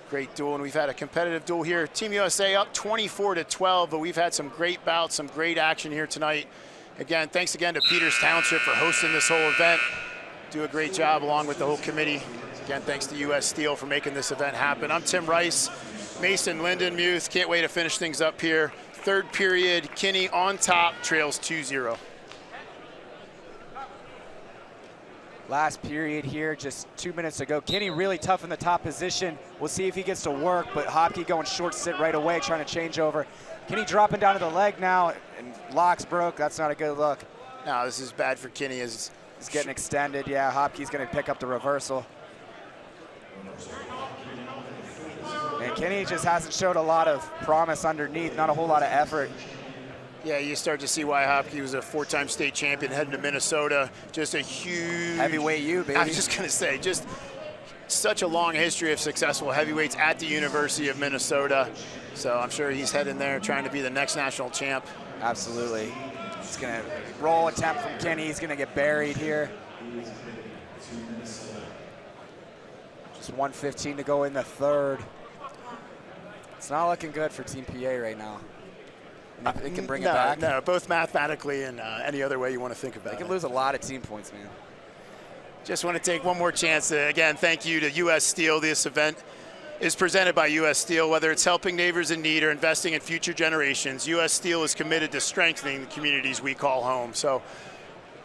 Great duel, and we've had a competitive duel here. Team USA up 24-12, but we've had some great bouts, some great action here tonight. Again, thanks again to Peters Township for hosting this whole event. Do a great job along with the whole committee. Again, thanks to U.S. Steel for making this event happen. I'm Tim Rice, Mason Lindenmuth. Can't wait to finish things up here. Third period, Kinney on top, trails 2-0. Last period here, just 2 minutes ago. Kinney really tough in the top position. We'll see if he gets to work, but Hopke going short sit right away, trying to change over. Kinney dropping down to the leg now, and locks broke. That's not a good look. No, this is bad for Kinney. He's getting extended. Yeah, Hopke's going to pick up the reversal. And Kinney just hasn't showed a lot of promise underneath, not a whole lot of effort. Yeah, you start to see why Hopke was a 4-time state champion heading to Minnesota. Just a huge... Heavyweight you, baby. I was just going to say, just such a long history of successful heavyweights at the University of Minnesota. So I'm sure he's heading there trying to be the next national champ. Absolutely. He's going to roll attempt from Kinney. He's going to get buried here. Just 1:15 to go in the third. It's not looking good for Team PA right now. They can bring it back. No, both mathematically and any other way you want to think about it. They can lose a lot of team points, man. Just want to take one more chance to, again, thank you to U.S. Steel. This event is presented by U.S. Steel. Whether it's helping neighbors in need or investing in future generations, U.S. Steel is committed to strengthening the communities we call home. So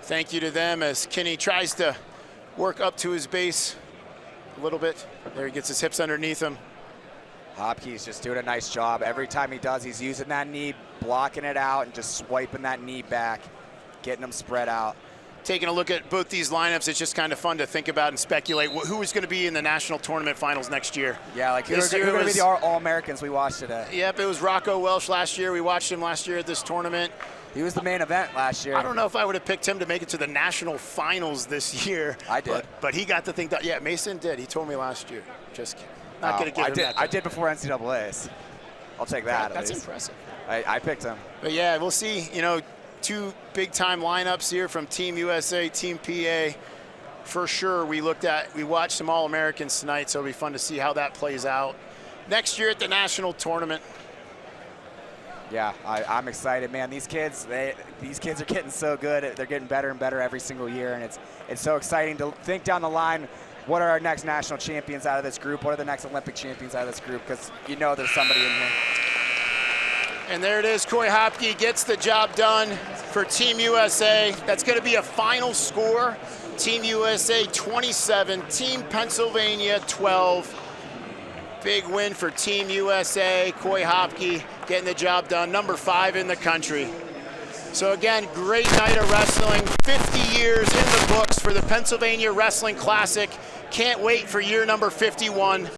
thank you to them as Kinney tries to work up to his base a little bit. There he gets his hips underneath him. Hopke's just doing a nice job. Every time he does, he's using that knee, blocking it out, and just swiping that knee back, getting them spread out. Taking a look at both these lineups, it's just kind of fun to think about and speculate who is going to be in the national tournament finals next year. Yeah, like who are going to be the All-Americans we watched today? Yep, it was Rocco Welsh last year. We watched him last year at this tournament. He was the main event last year. I don't know if I would have picked him to make it to the national finals this year. I did. But he got to think that, yeah, Mason did. He told me last year. Just kidding. Not going to give him that. I did before NCAAs. I'll take that. That's impressive. I picked him. But yeah, we'll see. You know, two big-time lineups here from Team USA, Team PA. For sure, we watched some All-Americans tonight, so it'll be fun to see how that plays out next year at the national tournament. Yeah, I'm excited, man. These kids are getting so good. They're getting better and better every single year, and it's so exciting to think down the line. What are our next national champions out of this group? What are the next Olympic champions out of this group? Because you know there's somebody in here. And there it is. Coy Hopke gets the job done for Team USA. That's going to be a final score. Team USA 27, Team Pennsylvania 12. Big win for Team USA. Coy Hopke getting the job done, number 5 in the country. So again, great night of wrestling. 50 years in the books for the Pennsylvania Wrestling Classic. Can't wait for year number 51.